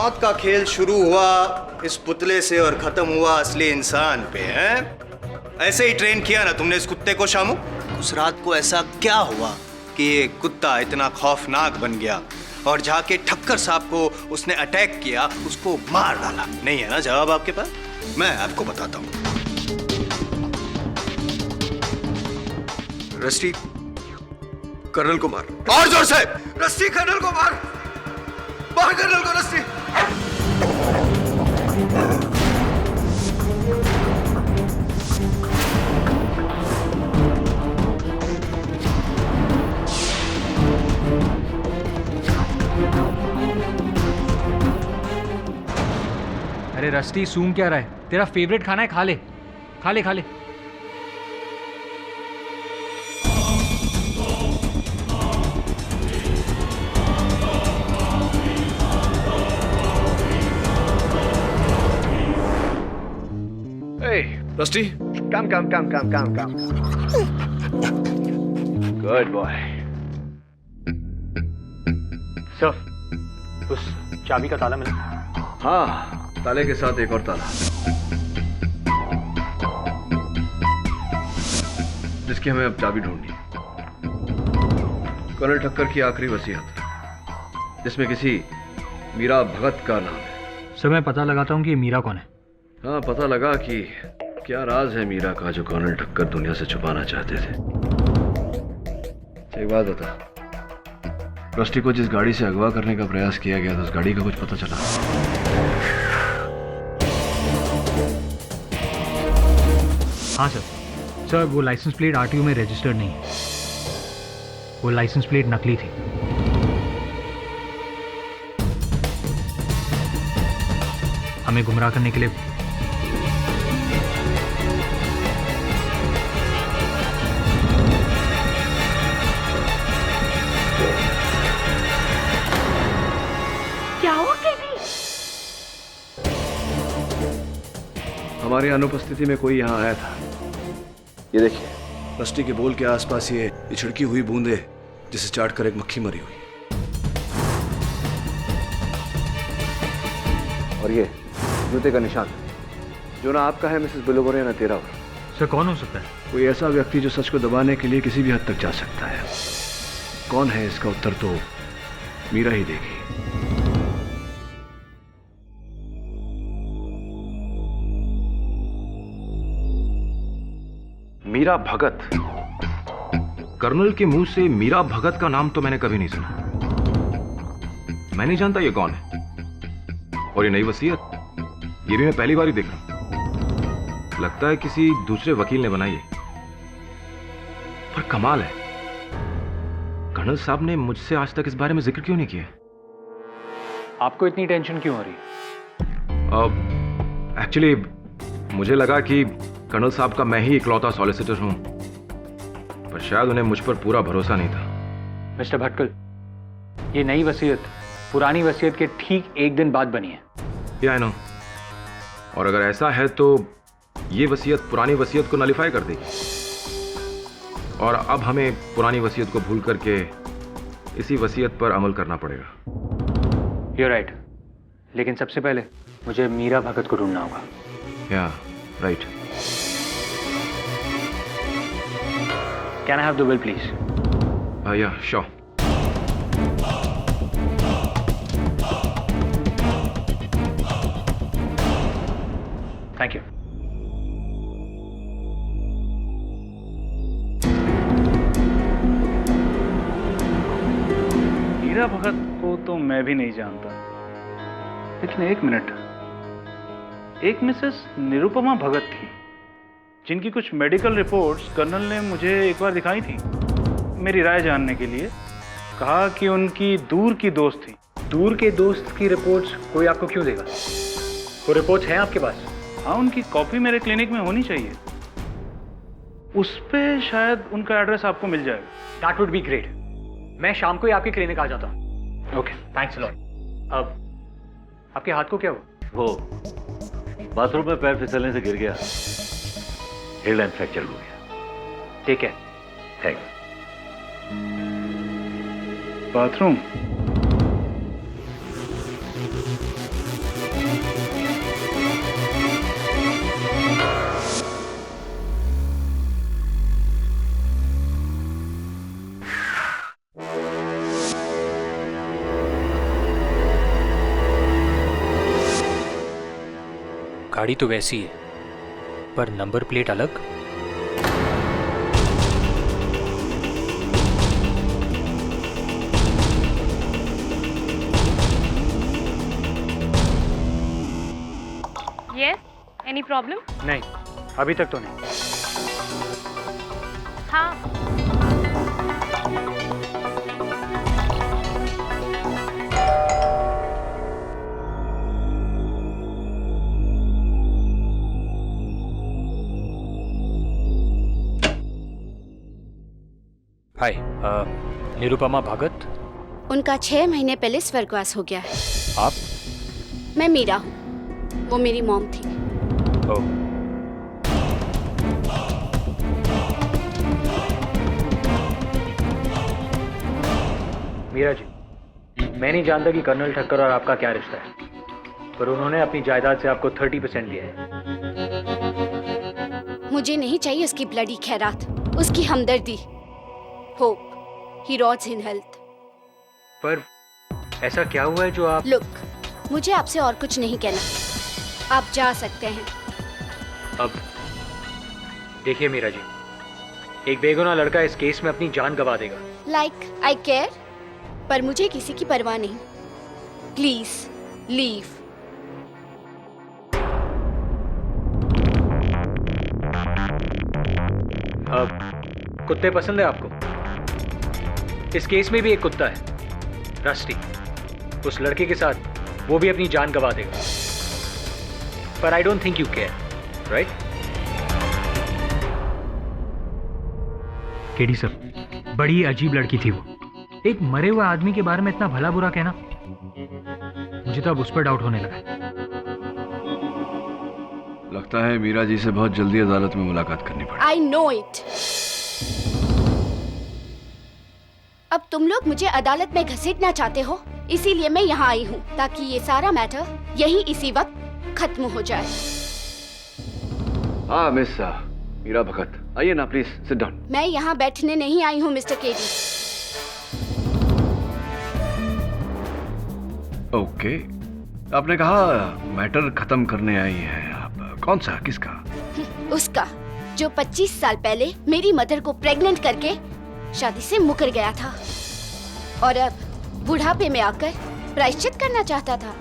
मौत का खेल शुरू हुआ इस पुतले से और खत्म हुआ असली इंसान पे, हैं? ऐसे ही ट्रेन किया ना तुमने इस कुत्ते को शामू? उस रात को ऐसा क्या हुआ कि ये कुत्ता इतना खौफनाक बन गया और जाके ठक्कर साहब को उसने अटैक किया, उसको मार डाला? नहीं है ना जवाब आपके पास? मैं आपको बताता हूँ। रस्टी कर्नल को मार, और जोर से! रस्टी कर्नल को मार, मार कर्नल को रस्टी! अरे रस्टी, सूंघ क्या रहा है? तेरा फेवरेट खाना है, खा ले खा ले खा ले। Rusty, come. Good boy. Sir, उस चाबी का ताला मिला? हाँ, ताले के साथ एक और ताला, जिसकी हमें अब चाबी ढूंढनी है। कर्नल ठक्कर की आखिरी वसीयत, जिसमें किसी मीरा भगत का नाम है। सर, मैं पता लगाता हूँ कि ये मीरा कौन है। हाँ, पता लगा कि क्या राज है मीरा का जो कर्नल ठक्कर दुनिया से छुपाना चाहते थे। एक बात बता, रस्टी को जिस गाड़ी से अगवा करने का प्रयास किया गया था, उस गाड़ी का कुछ पता चला? हाँ सर, वो लाइसेंस प्लेट आरटीओ में रजिस्टर्ड नहीं है। वो लाइसेंस प्लेट नकली थी। हमें गुमराह करने के लिए हमारी अनुपस्थिति में कोई यहाँ आया था। ये देखिए, रस्टी के बोल के आसपास ये छिड़की हुई बूंदे, जिसे चाट कर एक मक्खी मरी हुई है। और ये जूते का निशान, जो ना आपका है मिसेस बिलोवर, या ना तेरा हो। सर, कौन हो सकता है? कोई ऐसा व्यक्ति जो सच को दबाने के लिए किसी भी हद तक जा सकता है। कौन है, इसका उत्तर तो मीरा ही देगी। मीरा भगत? कर्नल के मुंह से मीरा भगत का नाम तो मैंने कभी नहीं सुना। मैं नहीं जानता ये कौन है। और ये नई वसीयत, ये भी मैं पहली बार ही देख रहा हूं। लगता है किसी दूसरे वकील ने बनाई है। पर कमाल है, कर्नल साहब ने मुझसे आज तक इस बारे में जिक्र क्यों नहीं किया? आपको इतनी टेंशन क्यों हो रही है? एक्चुअली मुझे लगा कि कर्नल साहब का मैं ही इकलौता सॉलिसिटर हूं, पर शायद उन्हें मुझ पर पूरा भरोसा नहीं था। मिस्टर भटकल, ये नई वसीयत पुरानी वसीयत के ठीक एक दिन बाद बनी है। या आई नो। और अगर ऐसा है तो ये वसीयत पुरानी वसीयत को नलिफाई कर देगी, और अब हमें पुरानी वसीयत को भूल करके इसी वसीयत पर अमल करना पड़ेगा। You're right, लेकिन सबसे पहले मुझे मीरा भगत को ढूंढना होगा। या right. Can I have the bill, please? Yeah, sure. Thank you. Meera Bhagat को तो मैं भी नहीं जानता, लेकिन एक मिनट, एक मिसेस निरुपमा भगत थी जिनकी कुछ मेडिकल रिपोर्ट्स कर्नल ने मुझे एक बार दिखाई थी, मेरी राय जानने के लिए। कहा कि उनकी दूर की दोस्त थी। दूर के दोस्त की रिपोर्ट्स कोई आपको क्यों देगा? वो रिपोर्ट्स हैं आपके पास? हाँ, उनकी कॉपी मेरे क्लिनिक में होनी चाहिए। उस पे शायद उनका एड्रेस आपको मिल जाएगा। That would be great. मैं शाम को ही आपके क्लिनिक आ जाता हूँ। Okay, thanks a lot. अब आपके हाथ को क्या हुआ? वो बाथरूम में पैर फिसलने से गिर गया, हेयरलाइन फ्रैक्चर हो गया। ठीक है, थैंक्स। बाथरूम? गाड़ी तो वैसी है, पर नंबर प्लेट अलग। Yes, any problem? नहीं, अभी तक तो नहीं। हाँ, हाय, निरुपमा भगत। उनका 6 महीने पहले स्वर्गवास हो गया है। आप? मैं मीरा हूँ, वो मेरी मॉम थी। ओह, मीरा जी, मैं नहीं जानता कि कर्नल ठक्कर और आपका क्या रिश्ता है, पर उन्होंने अपनी जायदाद से आपको 30% दिया है। मुझे नहीं चाहिए उसकी ब्लडी खैरात, उसकी हमदर्दी। Hope he rots in health. पर ऐसा क्या हुआ है जो आप? लुक, मुझे आपसे और कुछ नहीं कहना, आप जा सकते हैं। अब देखिए मीरा जी, एक बेगुनाह लड़का इस केस में अपनी जान गंवा देगा। लाइक आई केयर, पर मुझे किसी की परवाह नहीं। Please leave. अब कुत्ते पसंद है आपको? इस केस में भी एक कुत्ता है, रस्टी। उस लड़के के साथ वो भी अपनी जान गंवा देगा। पर I don't think you care, right? KD sir, बड़ी अजीब लड़की थी वो। एक मरे हुए आदमी के बारे में इतना भला बुरा कहना, मुझे तो अब उस पर डाउट होने लगा है। लगता है मीरा जी से बहुत जल्दी अदालत में मुलाकात करनी पड़ेगी। I know it. अब तुम लोग मुझे अदालत में घसीटना चाहते हो, इसीलिए मैं यहाँ आई हूँ, ताकि ये सारा मैटर यहीं इसी वक्त खत्म हो जाए। हाँ मिस मीरा भगत, आइए ना प्लीज, सिट डाउन। मैं यहाँ बैठने नहीं आई हूँ मिस्टर केडी। ओके, आपने कहा मैटर खत्म करने आई हैं आप। कौन सा, किसका? उसका, जो 25 साल पहले मेरी मदर को प्रेग्नेंट करके शादी से मुकर गया था और अब बुढ़ापे में आकर प्रायश्चित करना चाहता था,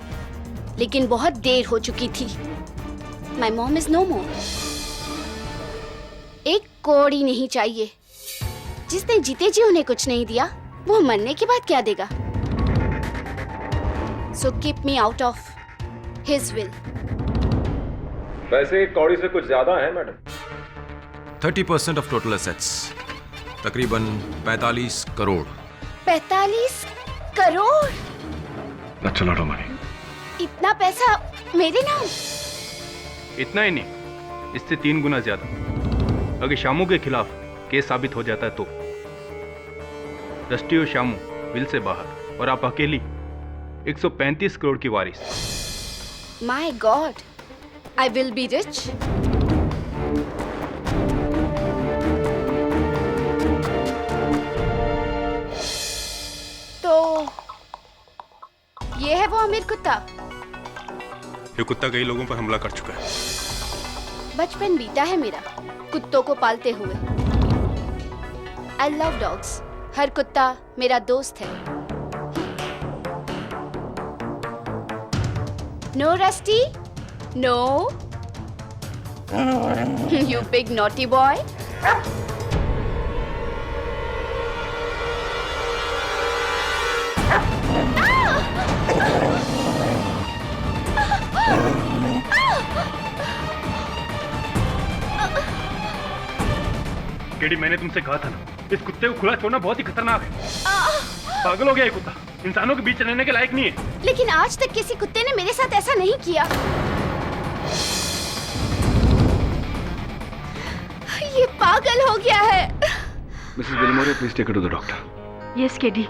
लेकिन बहुत देर हो चुकी थी। माय मॉम इज नो मोर। एक कौड़ी नहीं चाहिए। जिसने जीते जी उन्हें कुछ नहीं दिया, वो मरने के बाद क्या देगा? So keep me out of his will. वैसे कौड़ी से कुछ ज्यादा है मैडम। 30% ऑफ टोटल एसेट्स, तकरीबन 45 crore. 45 crore? That's a lot of money. इतना पैसा मेरे नाम? इतना ही नहीं, इससे 3 गुना ज्यादा। अगर शामू के खिलाफ केस साबित हो जाता है तो रस्टी और शामू बिल से बाहर और आप अकेली 135 करोड़ की वारिस। My God, I will be rich. तो ये है वो अमीर कुत्ता। ये कुत्ता कई लोगों पर हमला कर चुका है। बचपन बीता है मेरा कुत्तों को पालते हुए। I love dogs. हर कुत्ता मेरा दोस्त है। No, Rusty? No? You big naughty boy. KD, मैंने तुमसे कहा था ना, इस कुत्ते को खुला छोड़ना बहुत ही खतरनाक है। पागल हो गया ये कुत्ता, इंसानों के बीच रहने के लायक नहीं है। लेकिन आज तक किसी कुत्ते ने मेरे साथ ऐसा नहीं किया। ये पागल हो गया है। Mrs Vilimore, please take it to the doctor. yes, KD.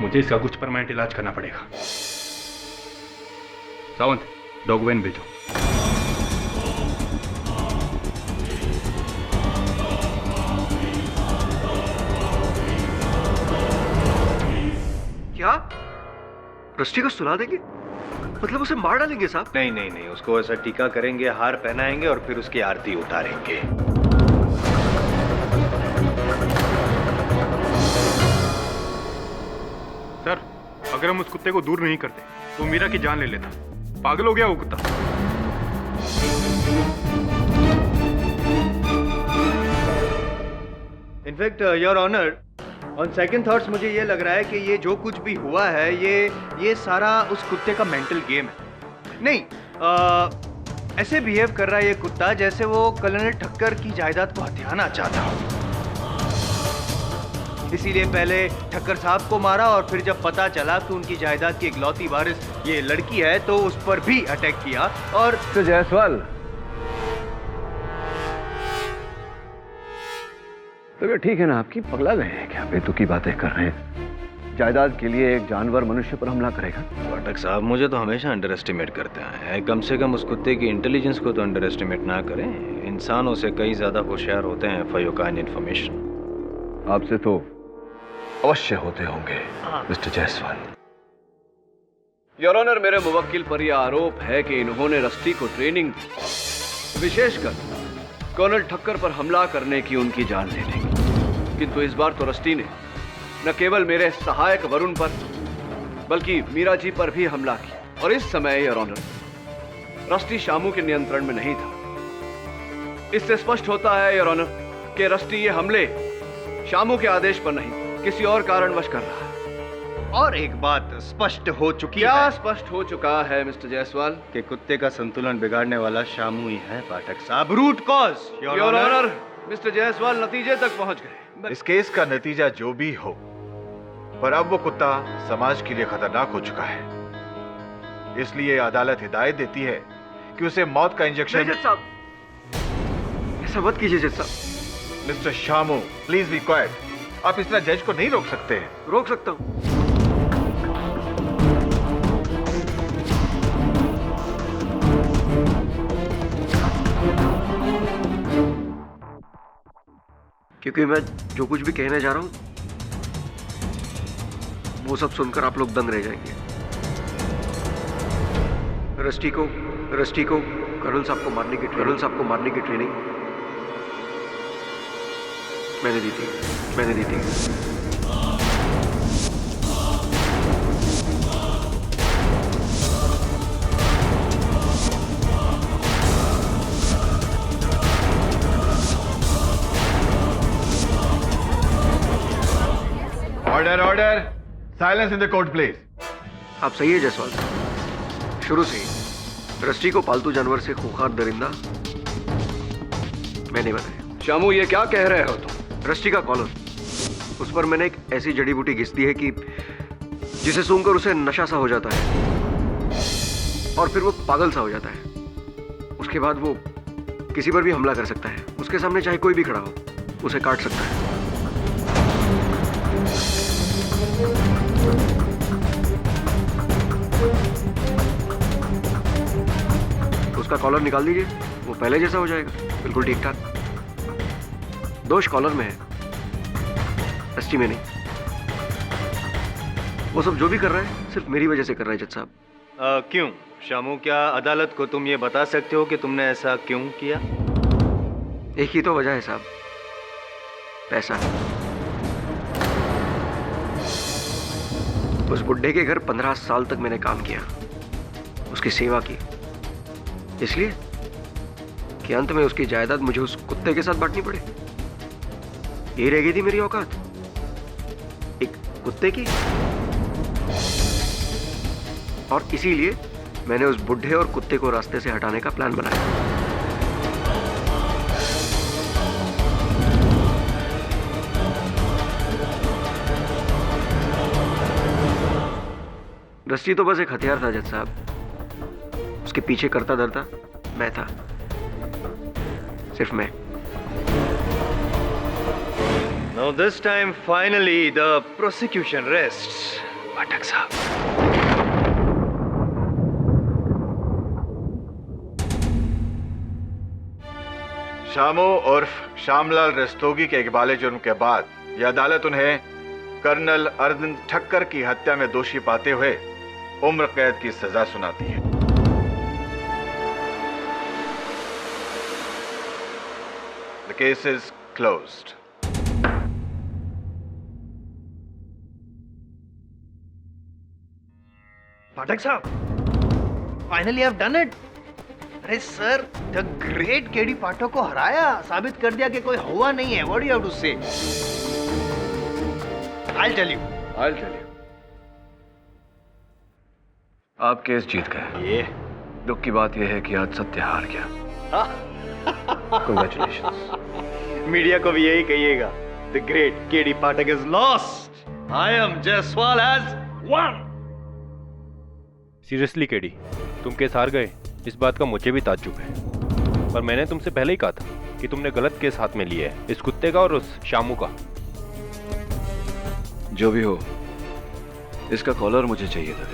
मुझे इसका कुछ परमानेंट इलाज करना पड़ेगा। सावंत, डॉग वैन भेजो। क्या रस्टी को सुला देंगे? मतलब उसे मार डालेंगे साहब? नहीं नहीं नहीं, उसको ऐसा टीका करेंगे, हार पहनाएंगे और फिर उसकी आरती उतारेंगे। सर, अगर हम उस कुत्ते को दूर नहीं करते तो मीरा की जान ले लेता। पागल हो गया वो कुत्ता। In fact your honour, on second thoughts मुझे ये लग रहा है कि ये जो कुछ भी हुआ है ये सारा उस कुत्ते का मेंटल गेम है। नहीं, ऐसे बिहेव कर रहा है ये कुत्ता जैसे वो कर्नल ठक्कर की जायदाद को हथियाना चाहता हो। इसीलिए पहले ठक्कर साहब को मारा और फिर जब पता चला कि उनकी जायदाद की इकलौती वारिस ये लड़की है तो उस पर भी अटैक किया। और तो जायसवाल, तो ठीक है ना आपकी? पगला गए हैं क्या? बेतुकी बातें कर रहे हैं। जायदाद के लिए एक जानवर मनुष्य पर हमला करेगा? पाठक साहब, मुझे तो हमेशा अंडर एस्टिमेट करते हैं। कम से कम उस कुत्ते की इंटेलिजेंस को तो अंडर एस्टिमेट ना करें। इंसानों से कई ज्यादा होशियार होते हैं फॉर योर काइंड इंफॉर्मेशन। आपसे तो अवश्य होते होंगे मिस्टर जायसवाल। योर ऑनर, मेरे मुवक्किल पर यह आरोप है कि इन्होंने रस्टी को ट्रेनिंग दी, विशेषकर कर्नल ठक्कर पर हमला करने की, उनकी जान लेने की। किंतु इस बार तो रस्टी ने न केवल मेरे सहायक वरुण पर बल्कि मीरा जी पर भी हमला किया। और इस समय योर ऑनर, रस्टी शामू के नियंत्रण में नहीं था। इससे स्पष्ट होता है योर ऑनर कि रस्टी ये हमले शामू के आदेश पर नहीं, किसी और कारणवश कर रहा है। और एक बात स्पष्ट हो चुकी क्या है। स्पष्ट हो चुका है मिस्टर जायसवाल? कि कुत्ते का संतुलन बिगाड़ने वाला शामू ही है पाठक साहब। Root cause your honour, mister Jaiswal नतीजे तक पहुंच गए। इस केस का नतीजा जो भी हो, पर अब वो कुत्ता समाज के लिए खतरनाक हो चुका है। इसलिए अदालत हिदायत देती है कि उसे मौत का इंजेक्शन। जज साहब, ऐसा मत कीजिए जज साहब। Mister Shamu, please be quite. आप इस तरह जज को नहीं रोक सकते हैं। रोक सकता हूं। क्योंकि मैं जो कुछ भी कहने जा रहा हूं वो सब सुनकर आप लोग दंग रह जाएंगे। रस्टी को कर्नल साहब को मारने की ट्रेनिंग मैंने दी थी। Order, silence in the court please. आप सही है जायसवाल साहब। शुरू से ही रस्टी को पालतू जानवर से खूंखार दरिंदा मैंने बताया। शामू, ये क्या कह रहे हो तुम? रस्टी का कॉलर, उस पर मैंने एक ऐसी जड़ी बूटी घिस दी है कि जिसे सूंघकर उसे नशा सा हो जाता है और फिर वो पागल सा हो जाता है। उसके बाद वो किसी पर भी हमला कर सकता है। उसके सामने चाहे कोई भी खड़ा हो, उसे काट सकता है। उसका कॉलर निकाल दीजिए, वो पहले जैसा हो जाएगा, बिल्कुल ठीक ठाक। दोष कॉलर में है, रस्टी में नहीं। वो सब जो भी कर रहा है सिर्फ मेरी वजह से कर रहा है जज साहब। क्यों शामू, क्या अदालत को तुम ये बता सकते हो कि तुमने ऐसा क्यों किया? एक ही तो वजह है साहब, पैसा। उस बुड्ढे के घर 15 साल तक मैंने काम किया, उसकी सेवा की, इसलिए कि अंत में उसकी जायदाद मुझे उस कुत्ते के साथ बांटनी पड़े। ये रह गई थी मेरी औकात, एक कुत्ते की। और इसीलिए मैंने उस बुड्ढे और कुत्ते को रास्ते से हटाने का प्लान बनाया। रस्सी तो बस एक हथियार था जज साहब, उसके पीछे करता धरता मैं था, सिर्फ मैं। Now this time finally the prosecution rests. पाठक साहब। शामू उर्फ श्यामलाल रस्तोगी के इकबाले जुर्म के बाद यह अदालत उन्हें कर्नल अरविंद ठक्कर की हत्या में दोषी पाते हुए उम्र कैद की सजा सुनाती है। The case is closed. पाठक साहब, फाइनली हैव डन इट। अरे सर, द ग्रेट केडी पाठक को हराया, साबित कर दिया कि कोई हुआ नहीं है। What do you have to say? I'll tell you. आप केस जीत गए। ये दुख की बात यह है कि आज सत्य हार गया। Congratulations. मीडिया को भी यही कहिएगा। The great KD Pathak is lost. I am Jaiswal has one. Seriously KD, तुम केस हार गए, इस बात का मुझे भी ताज्जुब है। पर मैंने तुमसे पहले ही कहा था कि तुमने गलत केस हाथ में लिया है, इस कुत्ते का और उस शामू का। जो भी हो, इसका कॉलर मुझे चाहिए था।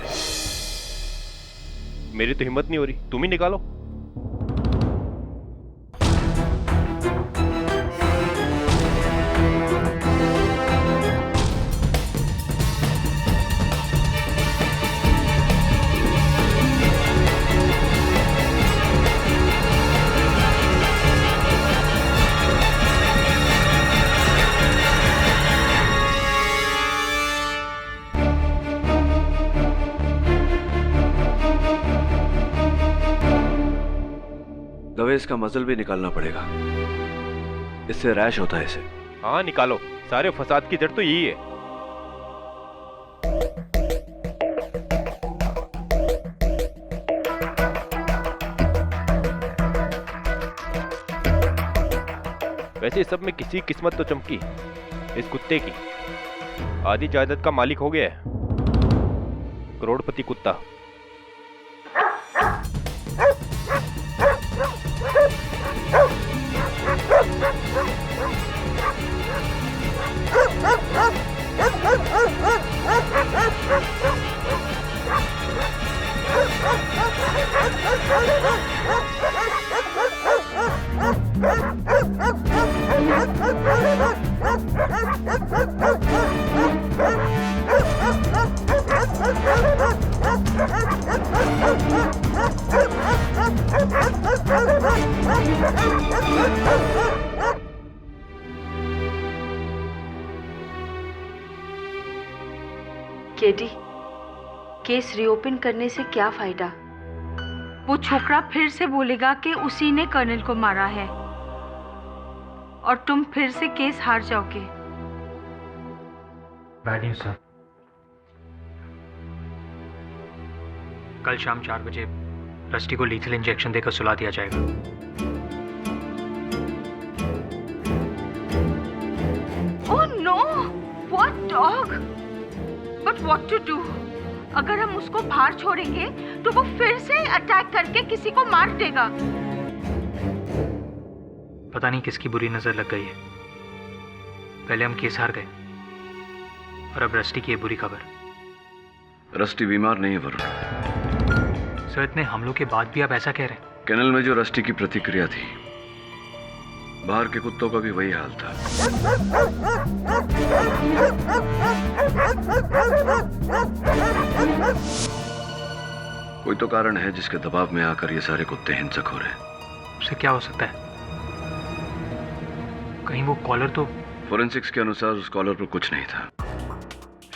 मेरी तो हिम्मत नहीं हो रही, तुम ही निकालो। दवेश का मजल भी निकालना पड़ेगा, इससे रैश होता है इसे। हाँ निकालो, सारे फसाद की जड़ तो यही है। वैसे इस सब में किसी किस्मत तो चमकी, इस कुत्ते की। आधी जायदाद का मालिक हो गया है, करोड़पति कुत्ता। केडी, केस रीओपन करने से क्या फायदा? वो छोकरा फिर से बोलेगा कि उसी ने कर्नल को मारा है और तुम फिर से केस हार जाओगे। Bad news sir. कल शाम 4 बजे रस्टी को लीथल इंजेक्शन देकर सुला दिया जाएगा। Oh no, what dog? But what to do? अगर हम उसको बाहर छोड़ेंगे तो वो फिर से अटैक करके किसी को मार देगा। पता नहीं किसकी बुरी नजर लग गई है। पहले हम केस हार गए और अब रस्टी की ये बुरी खबर। रस्टी बीमार नहीं है वरुण। सर, इतने हमलों के बाद भी आप ऐसा कह रहे हैं? कैनल में जो रस्टी की प्रतिक्रिया थी, बाहर के कुत्तों का भी वही हाल था। कोई तो कारण है जिसके दबाव में आकर ये सारे कुत्ते हिंसक हो रहे हैं। उससे क्या हो सकता है? कहीं वो कॉलर तो... फोरेंसिक्स के अनुसार उस कॉलर पर कुछ नहीं था।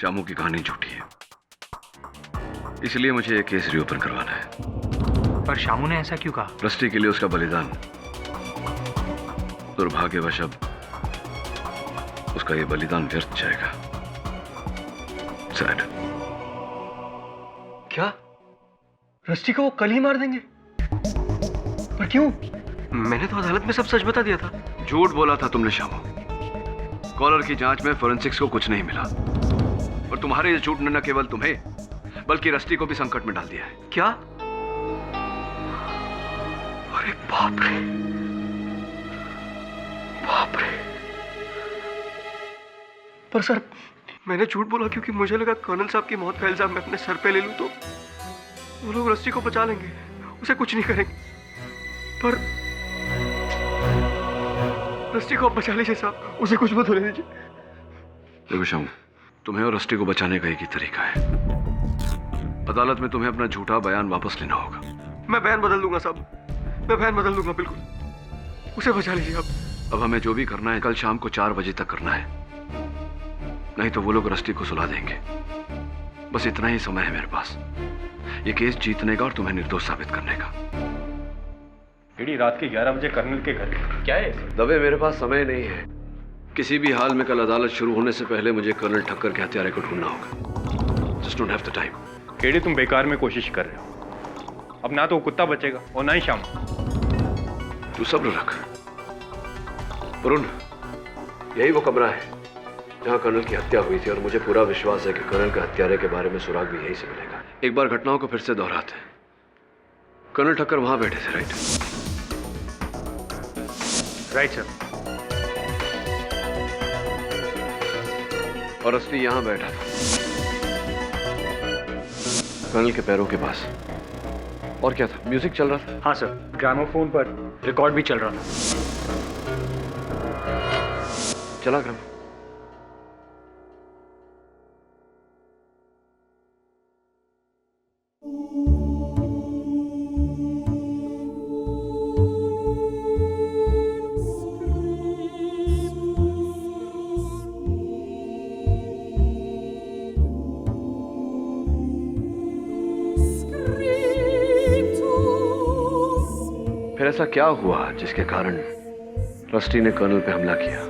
शामू की कहानी झूठी है, इसलिए मुझे ये केस रीओपन करवाना है। पर शामू ने ऐसा क्यों कहा? रस्टी के लिए उसका बलिदान। दुर्भाग्यवश अब उसका ये बलिदान व्यर्थ जाएगा। सैड। क्या रस्टी को वो कल ही मार देंगे? पर क्यों? मैंने तो अदालत में सब सच बता दिया था। झूठ बोला था तुमने शामू। कॉलर की जांच में फोरेंसिक्स को कुछ नहीं मिला, और तुम्हारे इस झूठ ने न केवल तुम्हें बल्कि रस्टी को भी संकट में डाल दिया है। क्या? अरे बाप रे, बाप रे। पर सर, मैंने झूठ बोला क्योंकि मुझे लगा कर्नल साहब की मौत का इल्जाम मैं अपने सर पे ले लूं तो वो लोग रस्टी को बचा लेंगे, उसे कुछ नहीं करेंगे। पर रस्टी को आप बचा लीजिए साहब, उसे कुछ मत होने दीजिए। देखो शाम, तुम्हें और रस्टी को बचाने का एक ही तरीका है। अदालत में तुम्हें अपना झूठा बयान वापस लेना होगा। मैं बयान बदल दूंगा साहब, मैं बयान बदल दूंगा बिल्कुल। उसे बचा लीजिए आप। अब हमें जो भी करना है कल शाम को 4 बजे तक करना है, नहीं तो वो लोग रस्टी को सुला देंगे। बस इतना ही समय है मेरे पास, ये केस जीतने का और तुम्हें निर्दोष साबित करने का। एडी रात के 11 बजे कर्नल के घर क्या है? दबे मेरे पास समय नहीं है। किसी भी हाल में कल अदालत शुरू होने से पहले मुझे कर्नल ठक्कर के हत्यारे को ढूंढना होगा। Just don't have the time. Eddie तुम बेकार में कोशिश कर रहे हो। अब ना तो वो कुत्ता बचेगा और ना ही शाम। तू सब्र रख वरुण, यही वो कमरा है जहां कर्नल की हत्या हुई थी और मुझे पूरा विश्वास है कि कर्नल के हत्यारे के बारे में सुराग भी यहीं से मिलेगा। एक बार घटनाओं को फिर से दोहराते हैं। कर्नल ठक्कर वहां बैठे थे, राइट? Right sir. और असली यहां बैठा था कर्नल के पैरों के पास। और क्या था? म्यूजिक चल रहा था? हाँ सर, ग्रामोफोन पर रिकॉर्ड भी चल रहा था। चला ग्राम। फिर ऐसा क्या हुआ जिसके कारण रस्टी ने कर्नल पे हमला किया?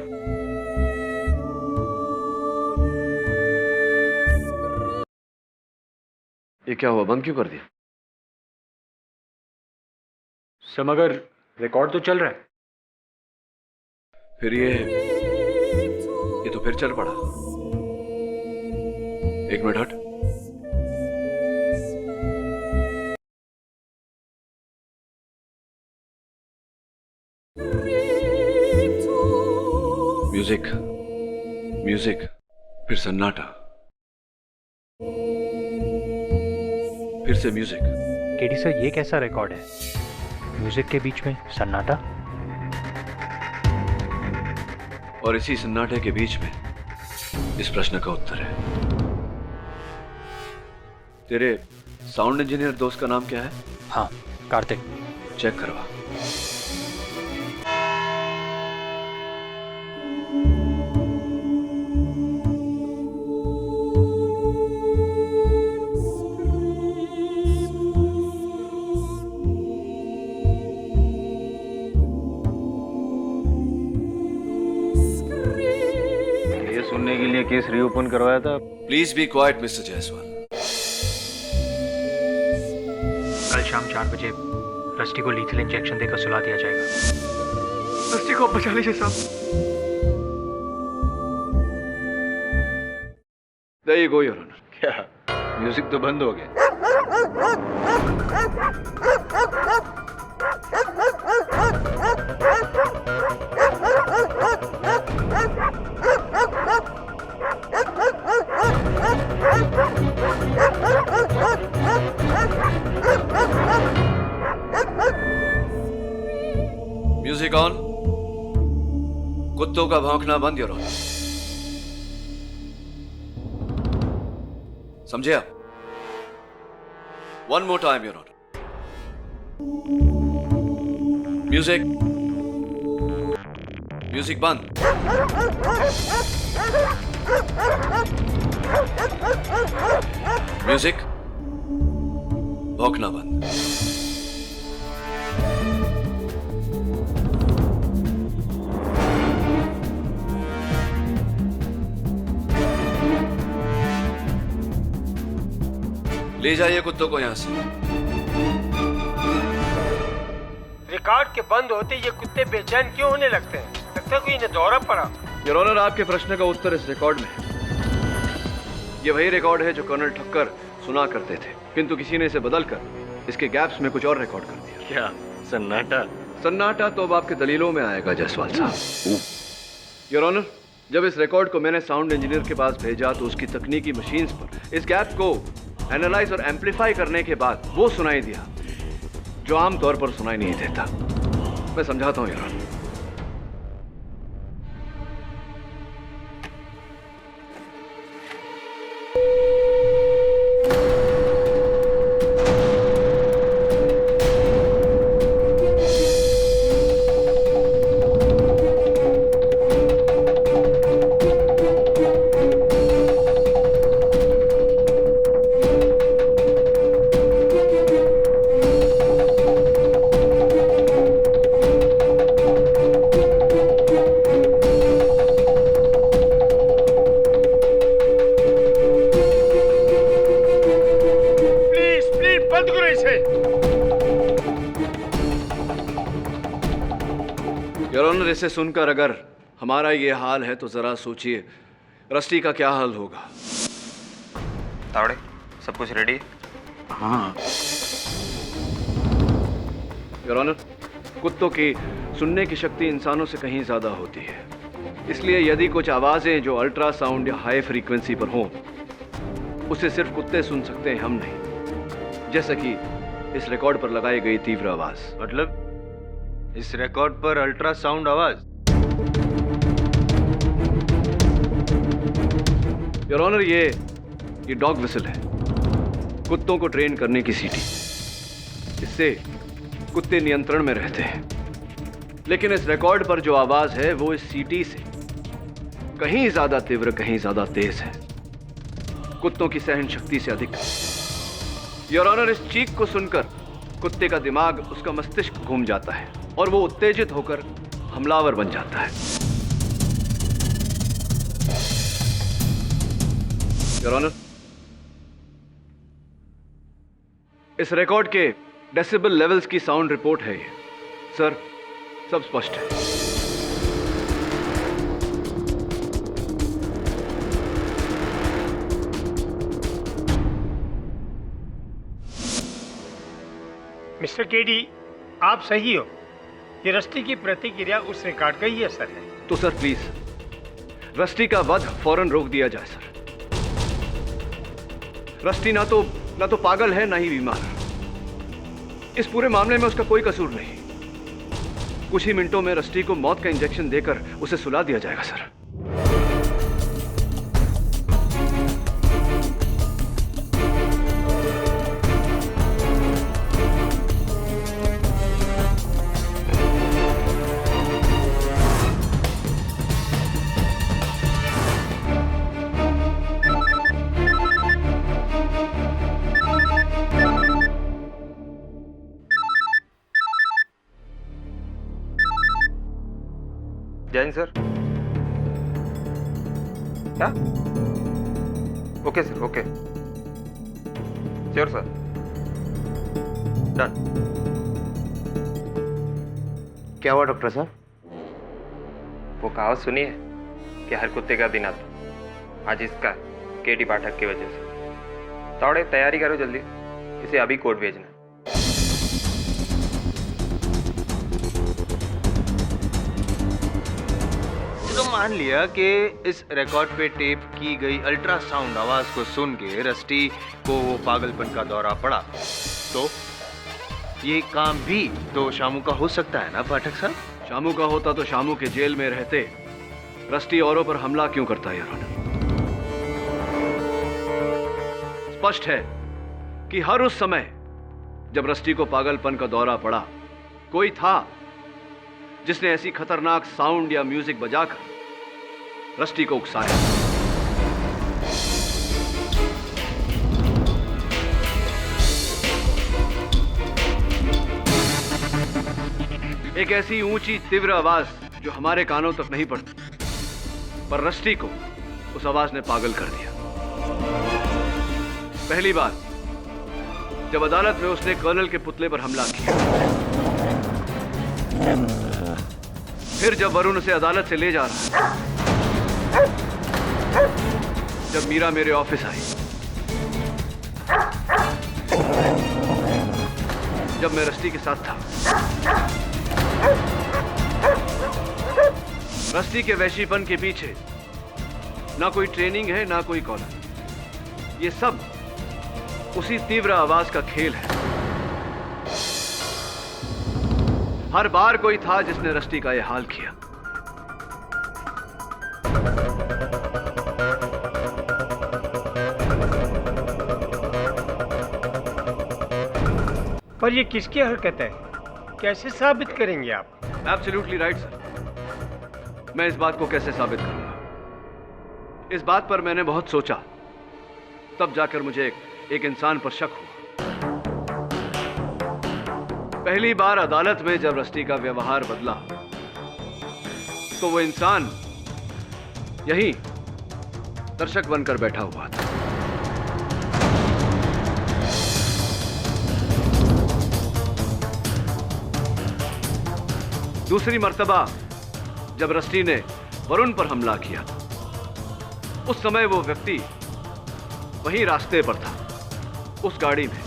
ये क्या हुआ? बंद क्यों कर दिया? सर मगर रिकॉर्ड तो चल रहा है। फिर ये तो फिर चल पड़ा। एक मिनट हट। म्यूजिक, म्यूजिक, फिर सन्नाटा, फिर से म्यूजिक। केडी सर, ये कैसा रिकॉर्ड है? म्यूजिक के बीच में सन्नाटा, और इसी सन्नाटे के बीच में इस प्रश्न का उत्तर है। तेरे साउंड इंजीनियर दोस्त का नाम क्या है? हाँ, कार्तिक। चेक करवा। सुनने के लिए केस रीओपन करवाया था। Please be quite mister Jaiswal. कल शाम 4 बजे रस्टी को लीथल इंजेक्शन देकर सुला दिया जाएगा। रस्टी को बचा लीजिए साहब। There you go, Your Honor. क्या म्यूजिक तो बंद हो गया? Music on. कुत्तों का भौंकना बंद, योर ऑनर। समझे आप? One more time, your honour. Music, music बंद। म्यूजिक, भौंकना बंद। ले जाइए कुत्तों को यहां से। रिकॉर्ड के बंद होते ये कुत्ते बेचैन क्यों होने लगते हैं? लगता है कोई इन्हें दौरा पड़ा। योर ऑनर, आपके प्रश्न का उत्तर इस रिकॉर्ड में है। ये वही रिकॉर्ड है जो कर्नल ठक्कर सुना करते थे, किंतु किसी ने इसे बदलकर इसके गैप्स में कुछ और रिकॉर्ड कर दिया। क्या सन्नाटा? सन्नाटा तो अब आपके दलीलों में आएगा जायसवाल साहब। योर ऑनर, जब इस रिकॉर्ड को मैंने साउंड इंजीनियर के पास भेजा तो उसकी तकनीकी मशीन्स पर इस गैप को एनालाइज और एम्पलीफाई करने के बाद वो सुनाई दिया जो आमतौर पर सुनाई नहीं देता। मैं समझाता हूं यार। इसे सुनकर अगर हमारा ये हाल है तो जरा सोचिए रस्टी का क्या हाल होगा। तावड़े, सब कुछ रेडी है? हाँ योर ऑनर, कुत्तों की सुनने की शक्ति इंसानों से कहीं ज्यादा होती है, इसलिए यदि कुछ आवाजें जो अल्ट्रासाउंड या हाई फ्रीक्वेंसी पर हों उसे सिर्फ कुत्ते सुन सकते हैं, हम नहीं। जैसे कि इस रिकॉर्ड पर लगाई गई तीव्र आवाज। मतलब इस रिकॉर्ड पर अल्ट्रासाउंड आवाज? योर ऑनर, ये डॉग विसल है, कुत्तों को ट्रेन करने की सीटी। इससे कुत्ते नियंत्रण में रहते हैं, लेकिन इस रिकॉर्ड पर जो आवाज है वो इस सीटी से कहीं ज्यादा तीव्र, कहीं ज्यादा तेज है, कुत्तों की सहन शक्ति से अधिक। योर ऑनर, इस चीख को सुनकर कुत्ते का दिमाग, उसका मस्तिष्क घूम जाता है और वो उत्तेजित होकर हमलावर बन जाता है। योर ऑनर, इस रिकॉर्ड के डेसिबल लेवल्स की साउंड रिपोर्ट है ये। सर, सब स्पष्ट है। मिस्टर केडी, आप सही हो। ये रस्टी की प्रतिक्रिया उस रिकॉर्ड का ही असर है। तो सर प्लीज रस्टी का वध फौरन रोक दिया जाए सर। रस्टी ना तो पागल है, ना ही बीमार। इस पूरे मामले में उसका कोई कसूर नहीं। कुछ ही मिनटों में रस्टी को मौत का इंजेक्शन देकर उसे सुला दिया जाएगा सर। जैन सर। क्या? Okay sir, okay, sure sir, done. क्या हुआ डॉक्टर साहब? वो कहावत सुनी है कि हर कुत्ते का दिन आता, आज इसका केडी पाठक की वजह से। थोड़े तैयारी करो जल्दी, इसे अभी कोर्ट भेजना। तो मान लिया कि इस रिकॉर्ड पे टेप की गई अल्ट्रासाउंड आवाज को सुन के रस्टी को वो पागलपन का दौरा पड़ा, तो ये काम भी तो शामू का हो सकता है ना पाठक साहब? शामू का होता तो शामू के जेल में रहते रस्टी औरों पर हमला क्यों करता है यार? स्पष्ट है कि हर उस समय जब रस्टी को पागलपन का दौरा पड़ा, कोई था जिसने ऐसी खतरनाक साउंड या म्यूजिक बजाकर रस्टी को उकसाया। एक ऐसी ऊंची तीव्र आवाज जो हमारे कानों तक नहीं पड़ती, पर रस्टी को उस आवाज ने पागल कर दिया। पहली बार जब अदालत में उसने कर्नल के पुतले पर हमला किया, फिर जब वरुण उसे अदालत से ले जा रहा, जब मीरा मेरे ऑफिस आई, जब मैं रस्टी के साथ था, रस्टी के वैशीपन के पीछे ना कोई ट्रेनिंग है, ना कोई कॉलर। ये सब उसी तीव्र आवाज का खेल है। हर बार कोई था जिसने रस्टी का यह हाल किया। पर ये किसकी हरकत है? कैसे साबित करेंगे आप? Absolutely right sir. मैं इस बात को कैसे साबित करूंगा? इस बात पर मैंने बहुत सोचा, तब जाकर मुझे एक इंसान पर शक हुआ। पहली बार अदालत में जब रस्टी का व्यवहार बदला तो वो इंसान यहीं दर्शक बनकर बैठा हुआ था। दूसरी मर्तबा जब रस्टी ने वरुण पर हमला किया, उस समय वो व्यक्ति वहीं रास्ते पर था, उस गाड़ी में।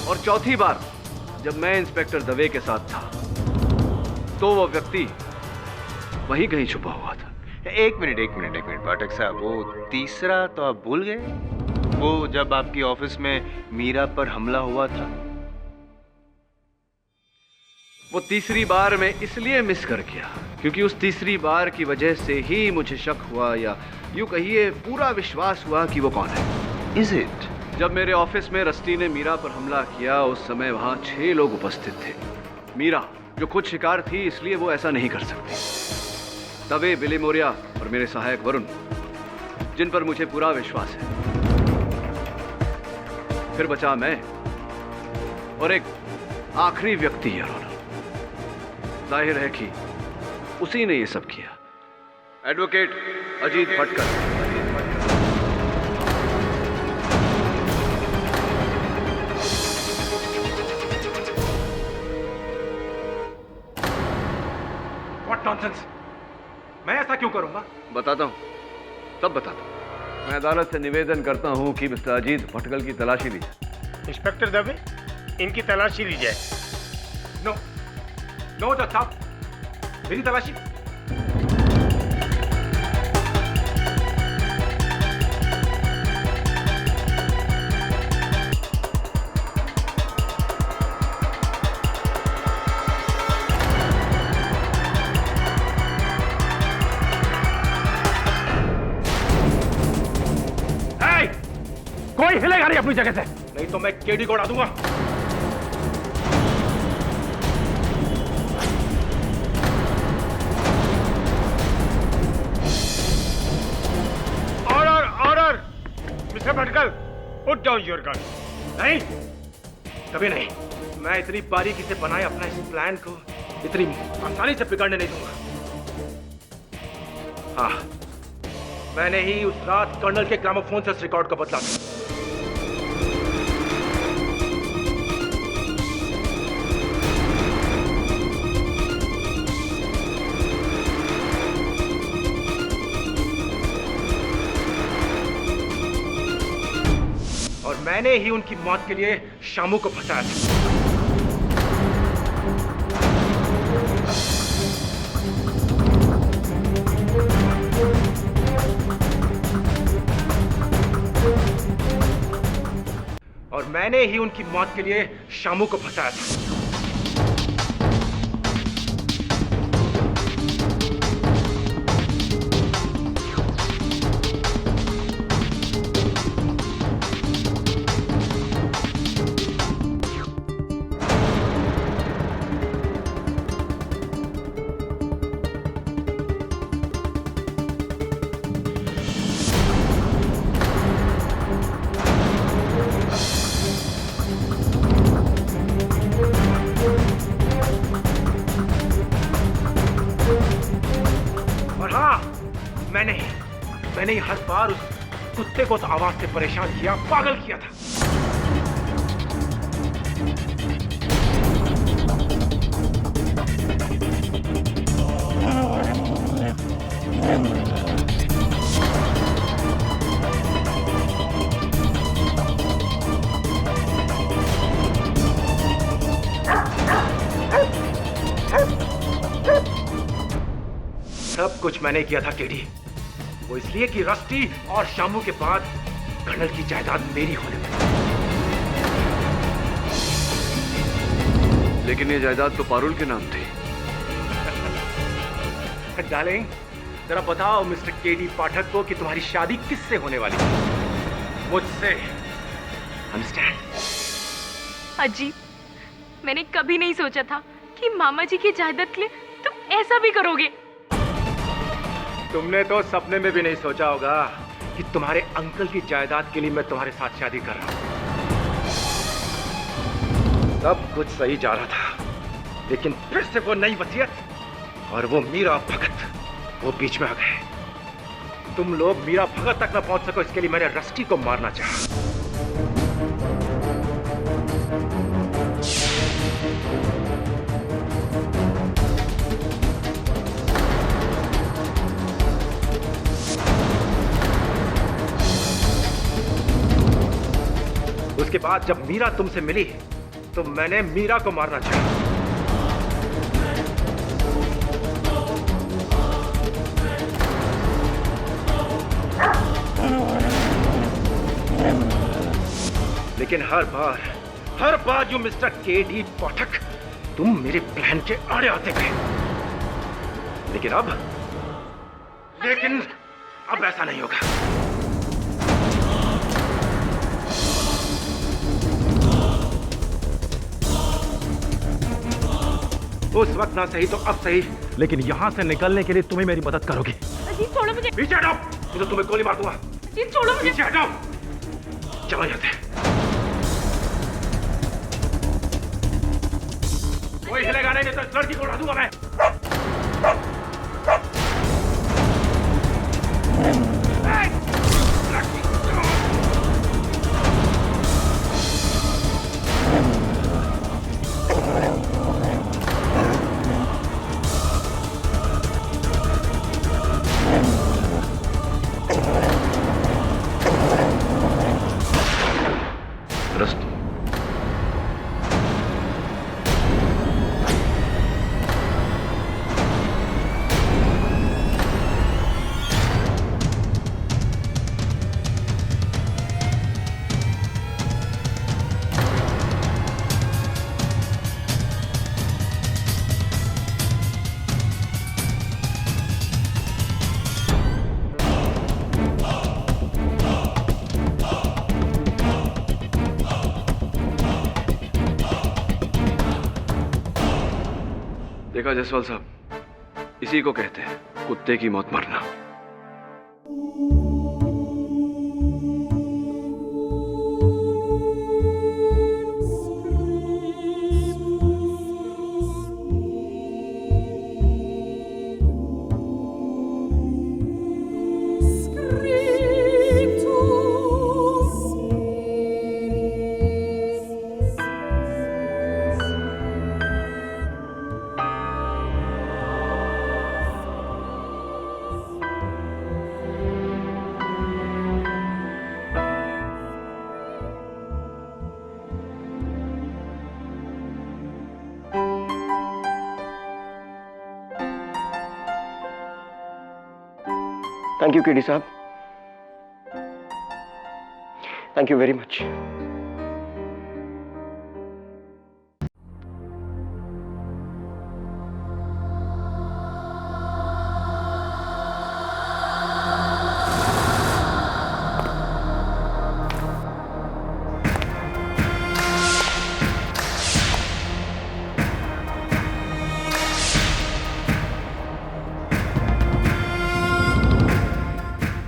और चौथी बार जब मैं इंस्पेक्टर दवे के साथ था, तो वो व्यक्ति वहीं कहीं छुपा हुआ था। एक मिनट पाठक साहब, वो तीसरा तो आप भूल गए? वो जब आपकी ऑफिस में मीरा पर हमला हुआ था। वो तीसरी बार मैं इसलिए मिस कर गया क्योंकि उस तीसरी बार की वजह से ही मुझे शक हुआ, या यूं कहिए पूरा विश्वास हुआ कि वो कौन है। Is it? जब मेरे ऑफिस में रस्टी ने मीरा पर हमला किया, उस समय वहां 6 लोग उपस्थित थे। मीरा जो खुद शिकार थी, इसलिए वो ऐसा नहीं कर सकती। दवे, बिली मोरिया और मेरे सहायक वरुण, जिन पर मुझे पूरा विश्वास है। फिर बचा मैं और एक आखिरी व्यक्ति, योर ऑनर। जाहिर है कि उसी ने ये सब किया। Advocate Ajit Bhatkar. What nonsense! मैं ऐसा क्यों करूंगा? बताता हूं, तब बताता हूं। मैं अदालत से निवेदन करता हूं कि मिस्टर अजीत भटकल की तलाशी ली जाए। इंस्पेक्टर दवे, इनकी तलाशी ली जाए। नो नो जज साहब, मेरी तलाशी। कोई हिलेगा नहीं अपनी जगह से, नहीं तो मैं केडी को उड़ा दूंगा। Order order! Mister Bhatkal, put down your gun. नहीं, कभी नहीं। मैं इतनी बारीकी से बनाए अपना इस प्लान को इतनी आसानी से बिगाड़ने नहीं दूंगा। हाँ, मैंने ही उस रात कर्नल के ग्रामोफोन से उस रिकॉर्ड को बदला था। और मैंने ही उनकी मौत के लिए शामू को फंसाया था। और मैंने ही उनकी मौत के लिए शामू को फंसाया था। मैंने ही हर बार उस कुत्ते को तो आवाज से परेशान किया, पागल किया था। कुछ मैंने किया था केडी, वो इसलिए कि रस्टी और शामू के बाद कर्नल की जायदाद मेरी होने लगी। लेकिन ये जायदाद तो पारुल के नाम थी। डार्लिंग, जरा बताओ मिस्टर केडी पाठक को कि तुम्हारी शादी किससे होने वाली है? मुझसे। अंडरस्टैंड? अजी, मैंने कभी नहीं सोचा था कि मामा जी की जायदाद के लिए तुम ऐसा भी करोगे। तुमने तो सपने में भी नहीं सोचा होगा कि तुम्हारे अंकल की जायदाद के लिए मैं तुम्हारे साथ शादी कर रहा हूं। सब कुछ सही जा रहा था, लेकिन फिर से वो नई वसीयत और वो मीरा भगत वो बीच में आ गए। तुम लोग मीरा भगत तक न पहुंच सको, इसके लिए मैंने रस्टी को मारना चाहा। उसके बाद जब मीरा तुमसे मिली तो मैंने मीरा को मारना चाहा। लेकिन हर बार यू मिस्टर केडी पाठक, तुम मेरे प्लान के आड़े आते गए। लेकिन अब ऐसा नहीं होगा। उस वक्त ना सही तो अब सही, लेकिन यहां से निकलने के लिए तुम्हें मेरी मदद करोगी। अजीत छोड़ो मुझे। पीछे हटाओ, नहीं तो तुम्हें गोली मार दूंगा। अजीत छोड़ो मुझे। पीछे हटाओ, चलो यहाँ से। कोई हिलेगा नहीं, तो इस लड़की को उड़ा दूंगा मैं। देखा जायसवाल साहब, इसी को कहते हैं कुत्ते की मौत मरना। थैंक यू केडी साहब, थैंक यू वेरी मच।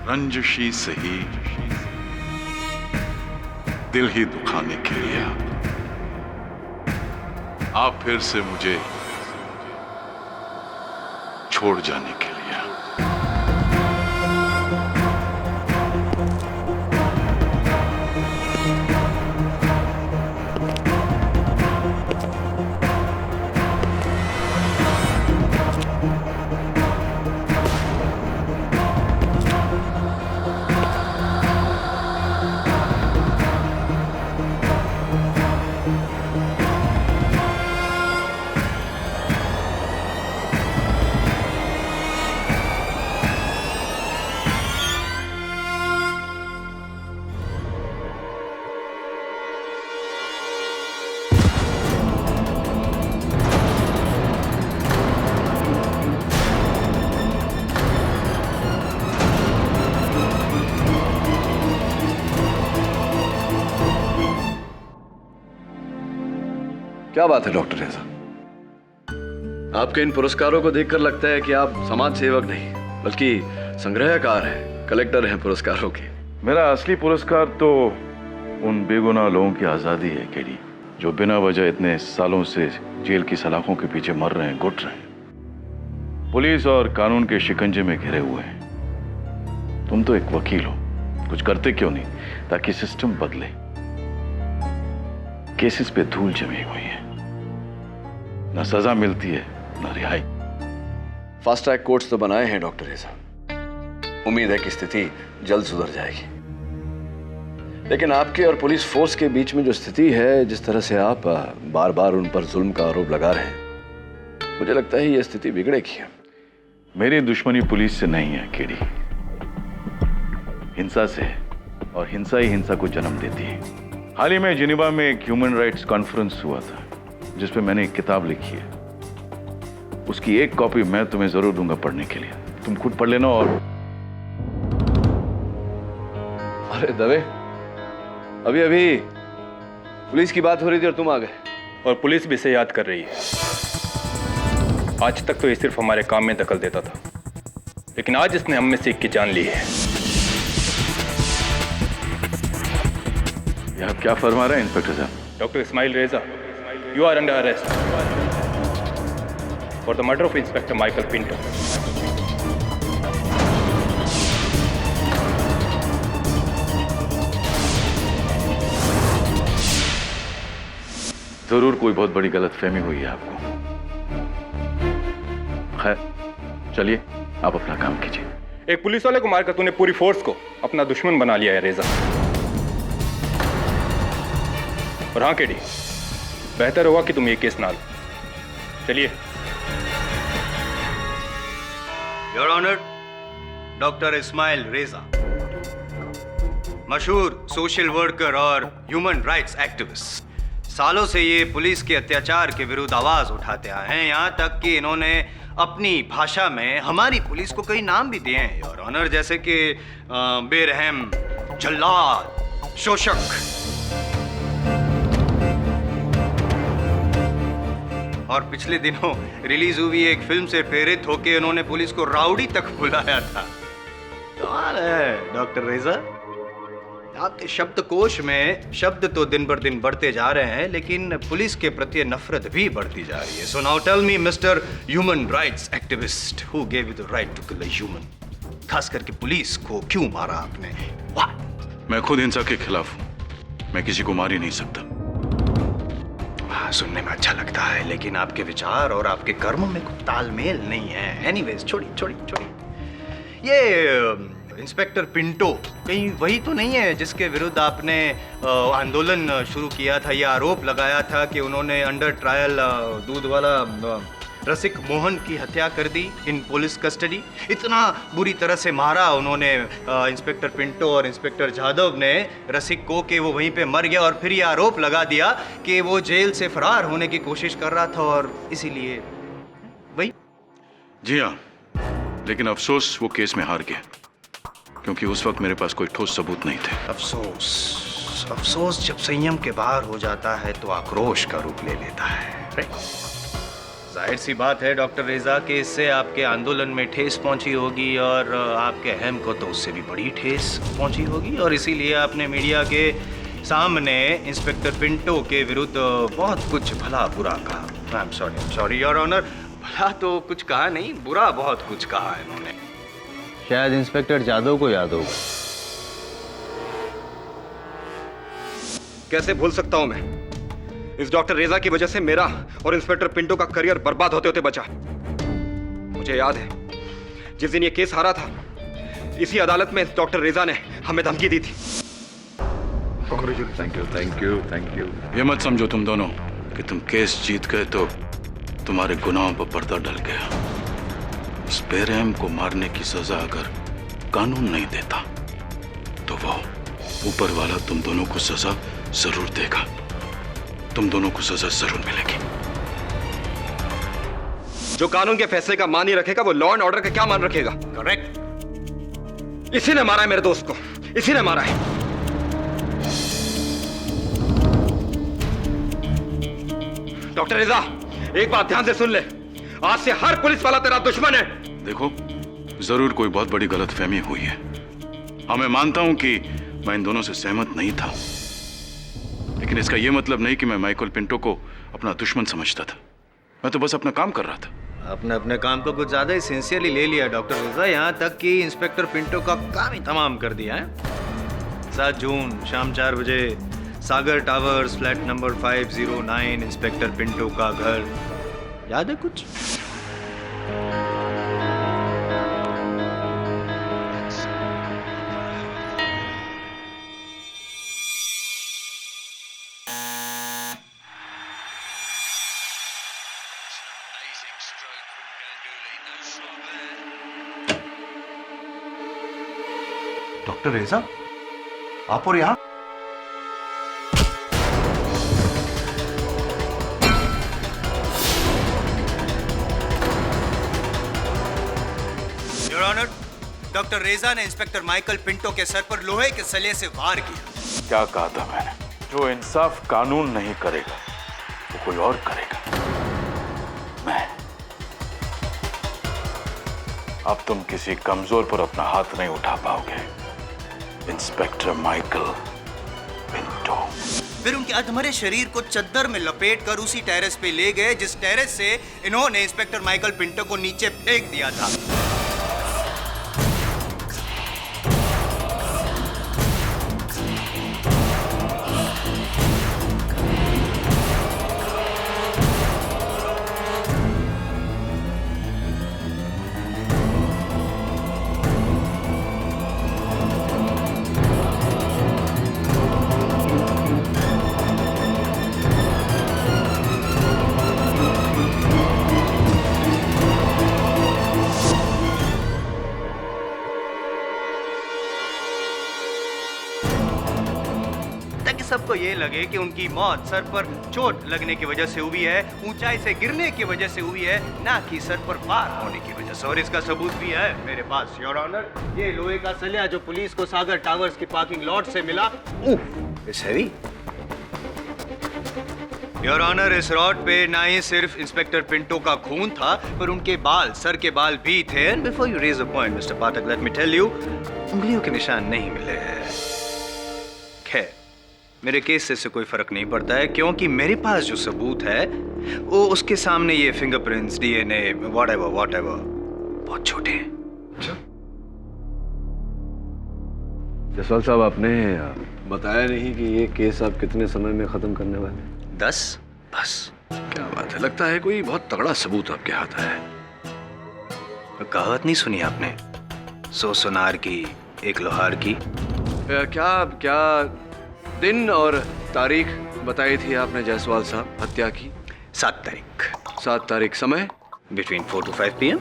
रंजिशी सही, दिल ही दुखाने के लिए आप फिर से मुझे छोड़ जाने के लिए। क्या बात है डॉक्टर रेजा, आपके इन पुरस्कारों को देखकर लगता है कि आप समाज सेवक नहीं बल्कि संग्रहकार हैं, कलेक्टर हैं पुरस्कारों के। मेरा असली पुरस्कार तो उन बेगुनाह लोगों की आजादी है केडी, जो बिना वजह इतने सालों से जेल की सलाखों के पीछे मर रहे हैं, घुट रहे हैं, पुलिस और कानून के शिकंजे में घिरे हुए हैं। तुम तो एक वकील हो, कुछ करते क्यों नहीं ताकि सिस्टम बदले? केसेस पे धूल जमी हुई है, ना सजा मिलती है ना रिहाई। फास्ट ट्रैक कोर्ट्स तो बनाए हैं डॉक्टर रेजा, उम्मीद है कि स्थिति जल्द सुधर जाएगी। लेकिन आपके और पुलिस फोर्स के बीच में जो स्थिति है, जिस तरह से आप बार बार उन पर जुल्म का आरोप लगा रहे हैं, मुझे लगता है ये स्थिति बिगड़ेगी। मेरी दुश्मनी पुलिस से नहीं है केडी, हिंसा से है, और हिंसा ही हिंसा को जन्म देती है। हाल ही में जिनेवा में एक ह्यूमन राइट्स कॉन्फ्रेंस हुआ था जिस पे मैंने एक किताब लिखी है, उसकी एक कॉपी मैं तुम्हें जरूर दूंगा पढ़ने के लिए, तुम खुद पढ़ लेना। और अरे दवे, अभी अभी पुलिस की बात हो रही थी और तुम आ गए। और पुलिस भी इसे याद कर रही है। आज तक तो ये सिर्फ हमारे काम में दखल देता था, लेकिन आज इसने हम में से एक की जान ली है। यह क्या फरमा रहे हैं इंस्पेक्टर साहब? Doctor Ismail Reza, you are under arrest for the murder of inspector Michael Pinto. जरूर कोई बहुत बड़ी गलतफहमी हुई है आपको। खैर चलिए, आप अपना काम कीजिए। एक पुलिस वाले को मारकर तूने पूरी फोर्स को अपना दुश्मन बना लिया है रेजा। और हाँ केडी, बेहतर होगा कि तुम ये केस ना लो। चलिए। योर ऑनर, डॉक्टर इस्माइल रेजा, मशहूर सोशल वर्कर और ह्यूमन राइट्स एक्टिविस्ट, सालों से ये पुलिस के अत्याचार के विरुद्ध आवाज उठाते आए हैं। यहाँ तक कि इन्होंने अपनी भाषा में हमारी पुलिस को कई नाम भी दिए हैं योर ऑनर, जैसे कि बेरहम, जल्लाद, शोषक। और पिछले दिनों रिलीज हुई एक फिल्म से प्रेरित होकर इन्होंने पुलिस को राउडी तक बुलाया था। कमाल है डॉक्टर रेजा, आपके शब्दकोश में शब्द तो दिन बर दिन बढ़ते जा रहे हैं, लेकिन पुलिस के प्रति नफरत भी बढ़ती जा रही है। So now tell me mister human rights activist, who gave you the right to kill a human? खास करके पुलिस को क्यों मारा आपने? व्हाट? मैं खुद हिंसा के खिलाफ हूं, मैं किसी को मार ही नहीं सकता। सुनने में अच्छा लगता है, लेकिन आपके विचार और आपके कर्मों में कोई तालमेल नहीं है। एनीवेज, छोड़िए। ये इंस्पेक्टर पिंटो कहीं वही तो नहीं है जिसके विरुद्ध आपने आंदोलन शुरू किया था? यह आरोप लगाया था कि उन्होंने अंडर ट्रायल दूध वाला रसिक मोहन की हत्या कर दी इन पुलिस कस्टडी। इतना बुरी तरह से मारा उन्होंने इंस्पेक्टर पिंटो और इंस्पेक्टर जाधव ने रसिक को कि वो वहीं पे मर गया, और फिर ये आरोप लगा दिया कि वो जेल से फरार होने की कोशिश कर रहा था और इसीलिए वही। जी हाँ, लेकिन अफसोस वो केस में हार गया, क्योंकि उस वक्त मेरे पास कोई ठोस सबूत नहीं थे। अफसोस जब संयम के बाहर हो जाता है तो आक्रोश का रूप ले लेता है। जाहिर सी बात है डॉक्टर रेजा कि इससे आपके आंदोलन में ठेस पहुंची होगी, और आपके अहम को तो उससे भी बड़ी ठेस पहुंची होगी, और इसीलिए आपने मीडिया के सामने इंस्पेक्टर पिंटो के विरुद्ध बहुत कुछ भला बुरा कहा। I am sorry your honour, भला तो कुछ कहा नहीं, बुरा बहुत कुछ कहा है इन्होंने। शायद इंस्पेक्टर जाधव को याद होगा। कैसे भूल सकता हूं मैं? इस डॉक्टर रेजा की वजह से मेरा और इंस्पेक्टर पिंटो का करियर बर्बाद होते होते बचा। मुझे याद है जिस दिन ये केस हारा था, इसी अदालत में डॉक्टर रेजा ने हमें धमकी दी थी। Thank you. ये मत समझो तुम दोनों कि तुम केस जीत गए तो तुम्हारे गुनाहों पर पर्दा डल गया। उस बेरहम को मारने की सजा अगर कानून नहीं देता तो वो ऊपर वाला तुम दोनों को सजा जरूर देगा। तुम दोनों को सजा जरूर मिलेगी। जो कानून के फैसले का मान ही रखेगा वो लॉ एंड ऑर्डर का क्या मान रखेगा? करेक्ट। इसी ने मारा है मेरे दोस्त को, इसी ने मारा है। डॉक्टर रेजा, एक बात ध्यान से सुन ले, आज से हर पुलिस वाला तेरा दुश्मन है। देखो, जरूर कोई बहुत बड़ी गलतफहमी हुई है। हाँ, मैं मानता हूं कि मैं इन दोनों से सहमत नहीं था, लेकिन इसका यह मतलब नहीं कि मैं माइकल पिंटो को अपना दुश्मन समझता था। मैं तो बस अपना काम कर रहा था। आपने अपने काम को कुछ ज्यादा ही सिंसियरली ले लिया डॉक्टर रेजा, यहाँ तक कि इंस्पेक्टर पिंटो का काम ही तमाम कर दिया है। 7 जून शाम 4 बजे Sagar towers, flat number 509, inspector Pinto का घर। याद है कुछ? डॉक्टर रेजा, आप और यहाँ? योर ऑनर, डॉक्टर रेजा ने इंस्पेक्टर माइकल पिंटो के सर पर लोहे के सलिए से वार किया। क्या कहा था मैंने? जो इंसाफ कानून नहीं करेगा वो कोई और करेगा। मैं। अब तुम किसी कमजोर पर अपना हाथ नहीं उठा पाओगे, इंस्पेक्टर माइकल पिंटो। फिर उनके अधमरे शरीर को चद्दर में लपेटकर उसी टेरेस पे ले गए जिस टेरेस से इन्होंने इंस्पेक्टर माइकल पिंटो को नीचे फेंक दिया था। सबको ये लगे कि उनकी मौत सर पर चोट लगने की वजह से हुई है, ऊंचाई से गिरने की वजह से हुई है, ना कि सर पर वार होने की वजह से। और इसका सबूत भी है मेरे पास योर ऑनर। ये लोहे का सलिया जो पुलिस को सागर टावर्स की पार्किंग लॉट से मिला, इट्स हेवी योर ऑनर। इस रॉड पे ना ही सिर्फ इंस्पेक्टर पिंटो का खून था, पर उनके बाल, सर के बाल भी थे। And before you raise a point mister Pathak, let me tell you, उंगलियों के निशान नहीं मिले हैं। खैर, मेरे केस से कोई फर्क नहीं पड़ता है, क्योंकि मेरे पास जो सबूत है वो उसके सामने ये फिंगरप्रिंट्स, डीएनए, व्हाटएवर बहुत छोटे हैं। जसवाल साहब, आपने बताया नहीं कि ये केस आप कितने समय में खत्म करने वाले हैं? 10 बस। क्या बात है, लगता है कोई बहुत तगड़ा सबूत आपके हाथ है। कहावत नहीं सुनी आपने, 100 सुनार की एक लोहार की? क्या दिन और तारीख बताई थी आपने जायसवाल साहब हत्या की? 7 तारीख। 7 तारीख, समय? Between 4 to 5 PM।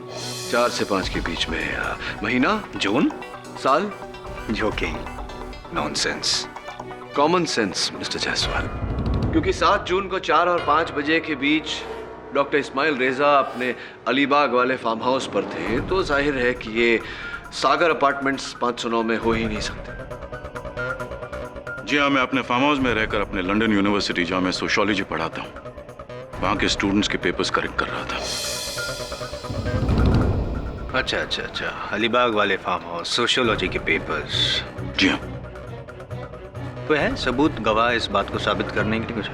4 से 5 के बीच में। महीना? जून। साल? Joking, nonsense. Common sense mister Jaiswal, क्योंकि 7 जून को 4 और 5 बजे के बीच डॉक्टर इस्माइल रेजा अपने अलीबाग वाले फार्म हाउस पर थे, तो जाहिर है कि ये सागर अपार्टमेंट्स 509 में हो ही नहीं सकते। जी हाँ, मैं अपने फार्म हाउस में रहकर अपने लंदन यूनिवर्सिटी, जहाँ मैं सोशियोलॉजी पढ़ाता हूँ, वहाँ के स्टूडेंट्स के पेपर्स करेक्ट कर रहा था। अच्छा, अलीबाग वाले फार्म हाउस, सोशियोलॉजी के पेपर्स। जी हाँ। कोई है सबूत, गवाह इस बात को साबित करने के लिए कुछ?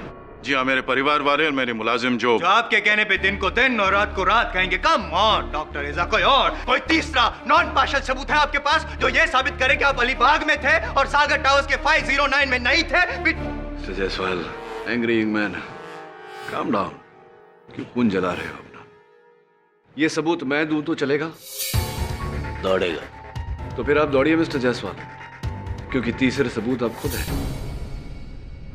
जी हाँ, मेरे परिवार वाले और मेरे मुलाजिम जो आपके कहने पे दिन को दिन और रात को रात कहेंगे। कम ऑन डॉक्टर रेजा, कोई तीसरा नॉन पार्शियल सबूत है आपके पास जो ये साबित करे कि आप अलीबाग में थे और सागर टावर्स के 509 में नहीं थे? Mister Jaiswal, angry young man, calm down. क्यों खून जला रहे हो अपना? ये सबूत मैं दूं तो चलेगा? दौड़ेगा। तो फिर आप दौड़िए मिस्टर जायसवाल, क्योंकि तीसरे सबूत आप खुद हैं।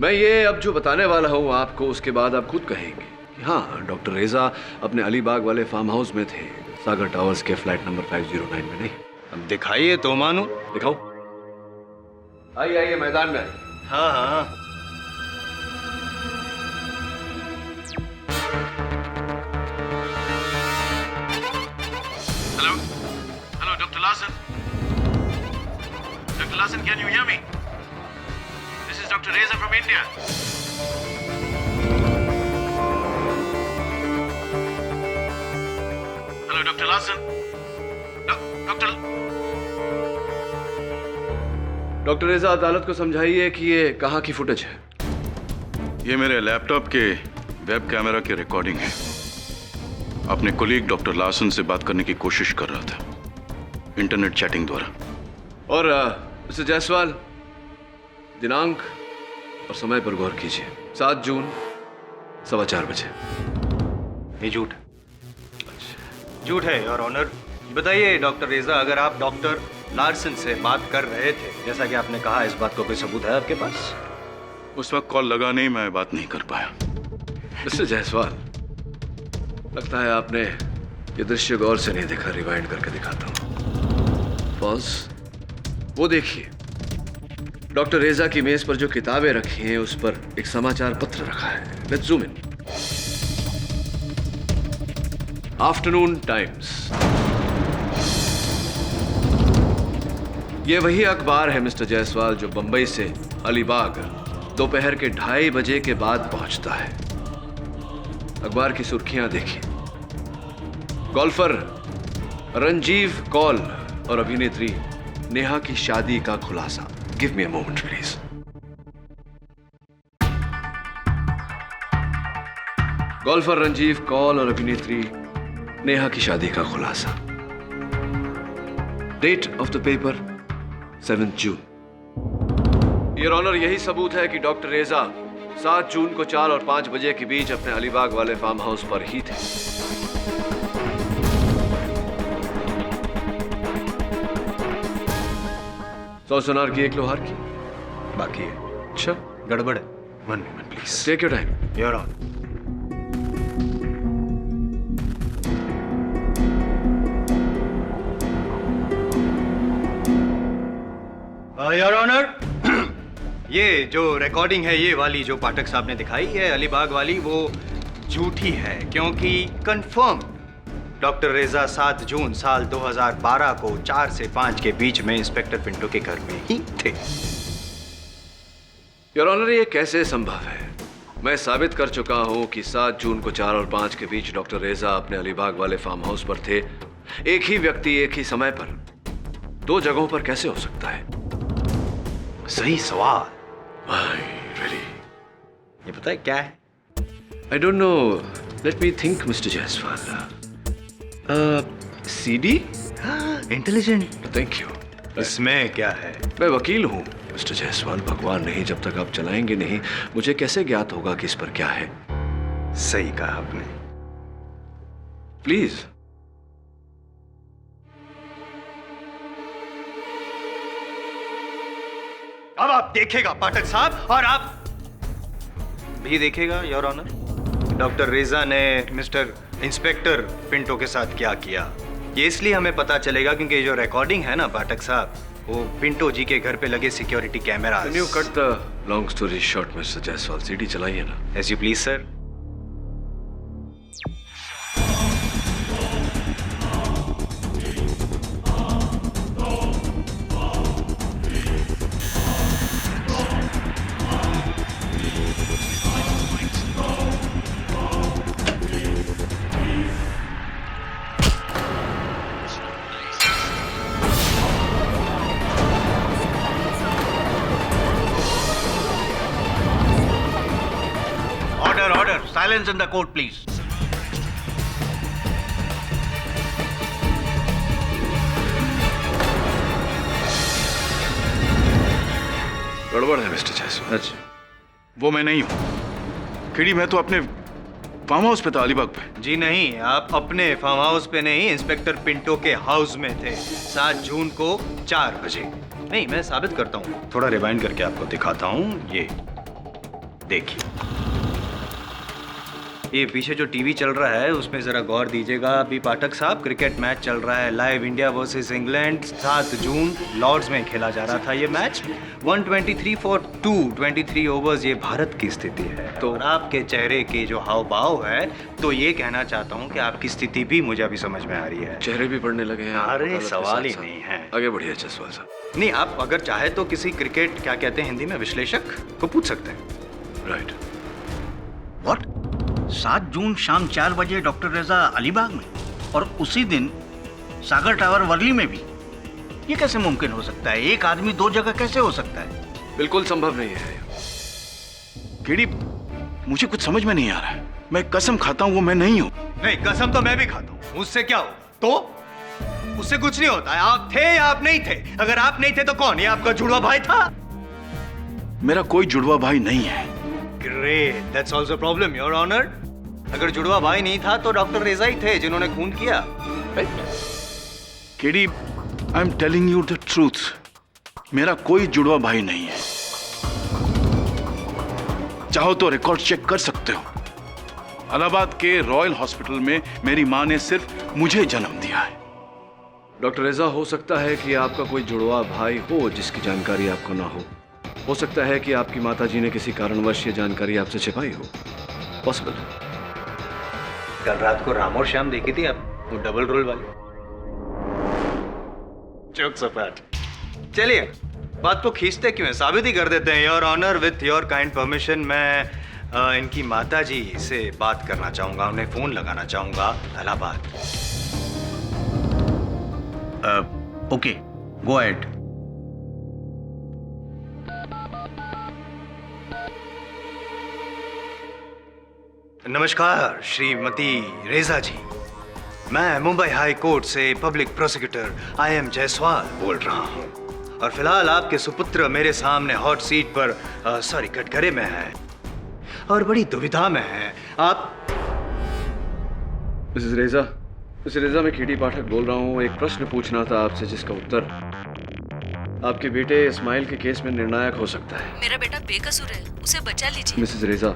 मैं ये अब जो बताने वाला हूँ आपको, उसके बाद आप खुद कहेंगे कि हाँ, डॉक्टर रेजा अपने अलीबाग वाले फार्म हाउस में थे, सागर टावर्स के फ्लैट नंबर 509 में नहीं। अब दिखाइए तो मानो। दिखाओ। आइए मैदान में। हाँ। Hello doctor Larsen. Doctor Larsen, can you hear me? This is Dr. Reza from India. Larsen, doctor रेजा, अदालत को समझाइए कि ये कहाँ की फुटेज है। ये मेरे लैपटॉप के वेब कैमरा की रिकॉर्डिंग है। अपने कोलीग डॉक्टर लार्सन से बात करने की कोशिश कर रहा था इंटरनेट चैटिंग द्वारा। और मिस्टर जायसवाल, दिनांक और समय पर गौर कीजिए। 7 जून 4:15 बजे। ये झूठ झूठ है योर ऑनर। बताइए डॉक्टर रेजा, अगर आप डॉक्टर लार्सन से बात कर रहे थे, जैसा कि आपने कहा, इस बात का कोई सबूत है आपके पास? उस वक्त कॉल लगा नहीं, मैं बात नहीं कर पाया। मिस्टर जायसवाल, लगता है आपने ये दृश्य गौर से नहीं देखा। रिवाइंड करके दिखाता हूं। पॉज। वो देखिए, डॉक्टर रेजा की मेज पर जो किताबें रखी हैं उस पर एक समाचार पत्र रखा है। Let's zoom in. Afternoon times. ये वही अखबार है मिस्टर जायसवाल जो बंबई से अलीबाग दोपहर के 2:30 बजे के बाद पहुंचता है। अखबार की सुर्खियां देखिए। गोल्फर रंजीव कौल और अभिनेत्री नेहा की शादी का खुलासा। Give me a moment please. Golfer Ranjeev Kaul और अभिनेत्री नेहा की शादी का खुलासा। Date of the paper 7 June. Your honour, यही सबूत है कि डॉक्टर रेजा 7 जून को 4 और 5 बजे के बीच अपने अलीबाग वाले फार्म हाउस पर ही थे। सौ सोनार की 1 लोहार की बाकी है। अच्छा, गड़बड़ है। 1 minute please. Take your time. Your honour. Your honour, ये जो रिकॉर्डिंग है, ये वाली जो पाठक साहब ने दिखाई है अलीबाग वाली, वो झूठी है, क्योंकि कंफर्म डॉक्टर रेजा 7 जून साल 2012 को 4 से 5 के बीच में इंस्पेक्टर पिंटो के घर में ही थे। योर ऑनर, ये कैसे संभव है? मैं साबित कर चुका हूं कि 7 जून को 4 और 5 के बीच डॉक्टर रेजा अपने अलीबाग वाले फार्म हाउस पर थे। एक ही व्यक्ति एक ही समय पर 2 जगहों पर कैसे हो सकता है? सही सवाल। Really? ये पता है क्या है? I don't know. Let me think, Mr. Jaiswal. CD? Intelligent. Thank you. इसमें क्या है? मैं वकील हूँ मिस्टर जायसवाल। भगवान नहीं, जब तक आप चलाएंगे नहीं, मुझे कैसे ज्ञात होगा कि इस पर क्या है? सही कहा आपने। प्लीज। अब आप देखेगा पाठक साहब, और आप भी देखेगा योर ऑनर, डॉक्टर रेजा ने मिस्टर इंस्पेक्टर पिंटो के साथ क्या किया। ये इसलिए हमें पता चलेगा क्योंकि जो रिकॉर्डिंग है ना पाठक साहब, वो पिंटो जी के घर पे लगे security camera. Can you cut the long story short, mister Jaiswal? CD चलाइए ना। As you please, sir. Silence in the court, please. गड़बड़ है मिस्टर जायसवाल। अच्छा, वो मैं नहीं हूँ। खिड़ी, मैं तो अपने फार्म हाउस पे था अलीबाग पे। जी नहीं, आप अपने फार्म हाउस पे नहीं, इंस्पेक्टर पिंटो के हाउस में थे 7 जून को 4 बजे। नहीं, मैं साबित करता हूँ, थोड़ा रिवाइंड करके आपको दिखाता हूँ। ये देखिए, ये पीछे जो टीवी चल रहा है उसमें जरा गौर दीजिएगा। अभी पाठक साहब, क्रिकेट मैच चल रहा है लाइव, इंडिया वर्सेस इंग्लैंड। 7 जून लॉर्ड्स में खेला जा रहा था ये मैच। 123 फॉर 223 ओवर्स ये भारत की स्थिति है। तो आपके चेहरे के जो हाव भाव है, तो ये कहना चाहता हूँ कि आपकी स्थिति भी मुझे अभी समझ में आ रही है। चेहरे भी पढ़ने लगे हैं? अरे सवाल ही नहीं है। आगे बढ़िए जायसवाल साहब। नहीं, आप अगर चाहे तो किसी क्रिकेट, क्या कहते हैं हिंदी में, विश्लेषक को पूछ सकते हैं। राइट। What? 7 जून शाम 4 बजे डॉक्टर रेजा अलीबाग में, और उसी दिन सागर टावर वर्ली में भी। ये कैसे मुमकिन हो सकता है? एक आदमी 2 जगह कैसे हो सकता है? बिल्कुल संभव नहीं है। केडी, मुझे कुछ समझ में नहीं आ रहा है। मैं कसम खाता हूं वो मैं नहीं हूं। नहीं, कसम तो मैं भी खाता हूं। उससे क्या हो? तो उससे कुछ नहीं होता है। आप थे या आप नहीं थे? अगर आप नहीं थे तो कौन? ये आपका जुड़वा भाई था? मेरा कोई जुड़वा भाई नहीं है। Great, that's also problem your honour. अगर जुड़वा भाई नहीं था तो डॉक्टर रेजा ही थे जिन्होंने खून किया। KD, I am telling you the truth. मेरा कोई जुड़वा भाई नहीं है। चाहो तो रिकॉर्ड चेक कर सकते हो। इलाहाबाद के रॉयल हॉस्पिटल में मेरी मां ने सिर्फ मुझे जन्म दिया है। डॉक्टर रेजा, हो सकता है कि आपका कोई जुड़वा भाई हो जिसकी जानकारी आपको ना हो सकता है कि आपकी माताजी ने किसी कारणवश ये जानकारी आपसे छिपाई हो। पॉसिबल है। कल रात को राम और श्याम देखी थी आप, वो डबल रोल वाली। चौक सपाट। चलिए, बात को खींचते क्यों है? साबित ही कर देते हैं। Your honour, with your kind permission मैं इनकी माताजी से बात करना चाहूंगा। उन्हें फोन लगाना चाहूंगा इलाहाबाद। Okay, go ahead. नमस्कार श्रीमती रेजा जी। मैं मुंबई हाई कोर्ट से पब्लिक प्रोसिक्यूटर IM जायसवाल बोल रहा हूँ और फिलहाल आपके सुपुत्र मेरे सामने हॉट सीट पर कटघरे में है और बड़ी दुविधा में है। आप मिसेस रेजा, मैं केडी पाठक बोल रहा हूँ। एक प्रश्न पूछना था आपसे जिसका उत्तर आपके बेटे इस्माइल के केस में निर्णायक हो सकता है। मेरा बेटा बेकसूर है, उसे बचा लीजिए। मिसेस रेजा,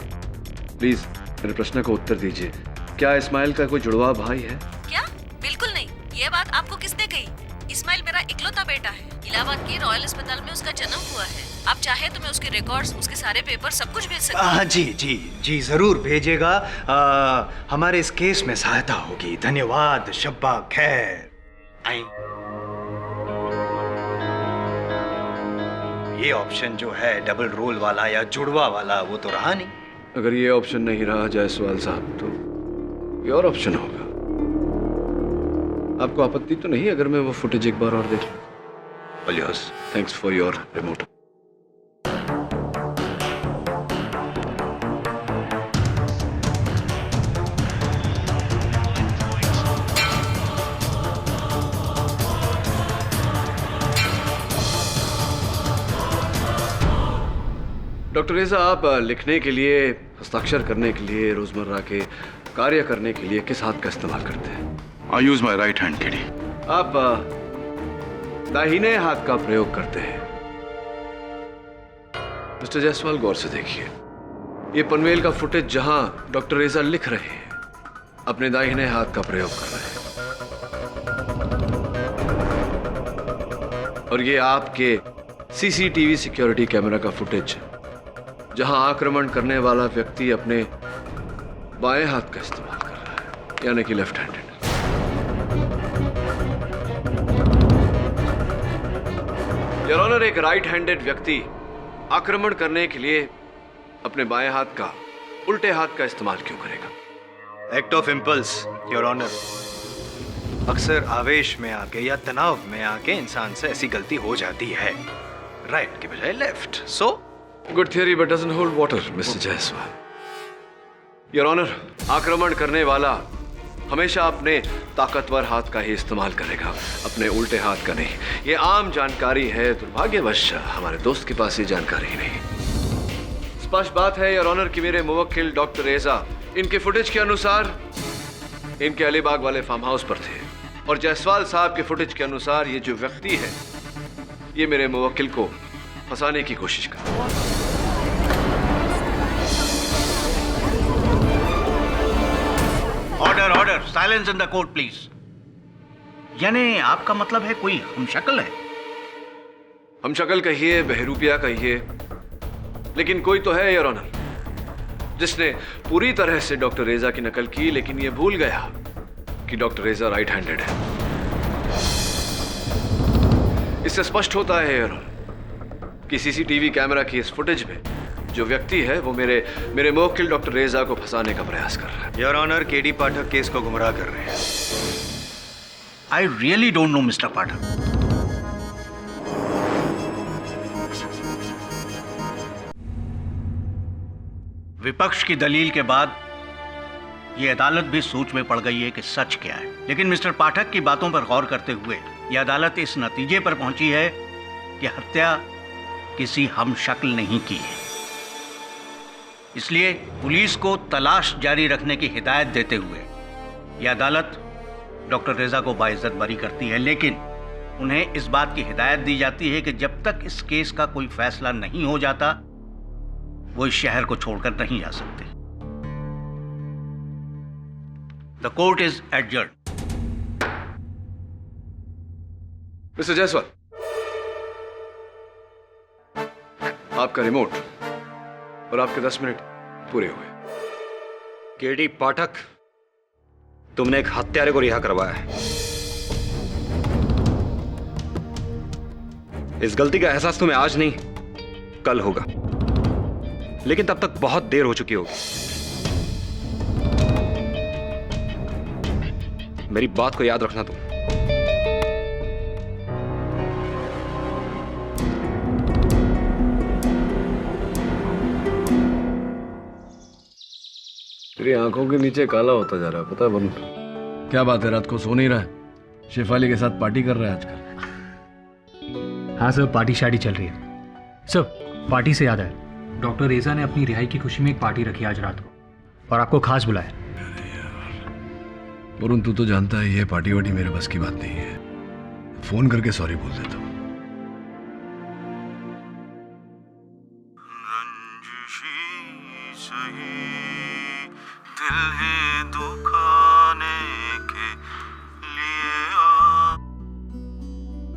प्लीज मेरे प्रश्न का उत्तर दीजिए। क्या इस्माइल का कोई जुड़वा भाई है? क्या? बिल्कुल नहीं। ये बात आपको किसने कही? इस्माइल मेरा इकलौता बेटा है। इलाहाबाद के रॉयल अस्पताल में उसका जन्म हुआ है। आप चाहे तो मैं उसके रिकॉर्ड्स, उसके सारे पेपर सब कुछ भेज सकती हूँ। जी जरूर भेजिएगा। हमारे इस केस में सहायता होगी। धन्यवाद। शब्बा खैर। आई ये ऑप्शन जो है डबल रोल वाला या जुड़वा वाला, वो तो रहा नहीं। अगर ये ऑप्शन नहीं रहा जायसवाल साहब तो ये और ऑप्शन होगा। आपको आपत्ति तो नहीं अगर मैं वो फुटेज एक बार और देख लूं? Yes, thanks for your remote. Doctor रेजा, आप लिखने के लिए, हस्ताक्षर करने के लिए, रोजमर्रा के कार्य करने के लिए किस हाथ का इस्तेमाल करते हैं? I use my right hand KD. आप दाहिने हाथ का प्रयोग करते हैं। मिस्टर जायसवाल, गौर से देखिए। ये पनवेल का फुटेज जहां डॉक्टर रेजा लिख रहे हैं, अपने दाहिने हाथ का प्रयोग कर रहे हैं। और ये आपके CCTV सिक्योरिटी कैमरा का फुटेज जहां आक्रमण करने वाला व्यक्ति अपने बाएं हाथ का इस्तेमाल कर रहा है, यानी कि लेफ्ट हैंडेड। योर ऑनर, एक राइट हैंडेड व्यक्ति आक्रमण करने के लिए अपने बाएं हाथ का, उल्टे हाथ का इस्तेमाल क्यों करेगा? Act of impulse your honour. अक्सर आवेश में आके या तनाव में आके इंसान से ऐसी गलती हो जाती है, राइट के बजाय left. So good theory but doesn't hold water mister Jaiswal. Your honour, आक्रमण करने वाला हमेशा अपने ताकतवर हाथ का ही इस्तेमाल करेगा, अपने उल्टे हाथ का नहीं। ये आम जानकारी है, दुर्भाग्यवश हमारे दोस्त के पास ये जानकारी ही नहीं। स्पष्ट बात है योर ऑनर कि मेरे मुवक्किल डॉक्टर रेजा इनके फुटेज के अनुसार इनके अलीबाग वाले फार्म हाउस पर थे, और जायसवाल साहब के फुटेज के अनुसार ये जो व्यक्ति है ये मेरे मुवक्किल को फंसाने की कोशिश कर रहा है। Order, order, silence in the court please. यानी आपका मतलब है कोई हमशक्ल है? हमशक्ल कहिए, बहरूपिया कहिए, लेकिन कोई तो है योर ऑनर जिसने पूरी तरह से डॉक्टर रेजा की नकल की, लेकिन ये भूल गया कि डॉक्टर रेजा राइट हैंडेड है। इससे स्पष्ट होता है योर ऑनर कि CCTV कैमरा की इस फुटेज में जो व्यक्ति है वो मेरे मुवक्किल डॉक्टर रेजा को फंसाने का प्रयास कर रहा है। Your honour, KD Pathak case को गुमराह कर रहे हैं। I really don't know mister Pathak. विपक्ष की दलील के बाद ये अदालत भी सोच में पड़ गई है कि सच क्या है। लेकिन मिस्टर पाठक की बातों पर गौर करते हुए ये अदालत इस नतीजे पर पहुंची है कि हत्या किसी हमशक्ल नहीं की है। इसलिए पुलिस को तलाश जारी रखने की हिदायत देते हुए यह अदालत डॉक्टर रेजा को बाइज्जत बरी करती है, लेकिन उन्हें इस बात की हिदायत दी जाती है कि जब तक इस केस का कोई फैसला नहीं हो जाता वो इस शहर को छोड़कर नहीं जा सकते। The court is adjourned. Mister Jaiswal, आपका रिमोट और आपके 10 मिनट पूरे हुए। केडी पाठक, तुमने एक हत्यारे को रिहा करवाया है। इस गलती का एहसास तुम्हें आज नहीं कल होगा, लेकिन तब तक बहुत देर हो चुकी होगी। मेरी बात को याद रखना तुम। तेरी आंखों के नीचे काला होता जा रहा है, पता है वरुण? क्या बात है, रात को सो नहीं रहा है? शेफाली के साथ पार्टी कर रहा है आजकल? हाँ सर, पार्टी शादी चल रही है। सर, पार्टी से याद है, डॉक्टर रेजा ने अपनी रिहाई की खुशी में एक पार्टी रखी आज रात को और आपको खास बुलाया। वरुण, तू तो जानता है ये पार्टी वार्टी मेरे बस की बात नहीं है। फोन करके सॉरी बोल देता हूँ।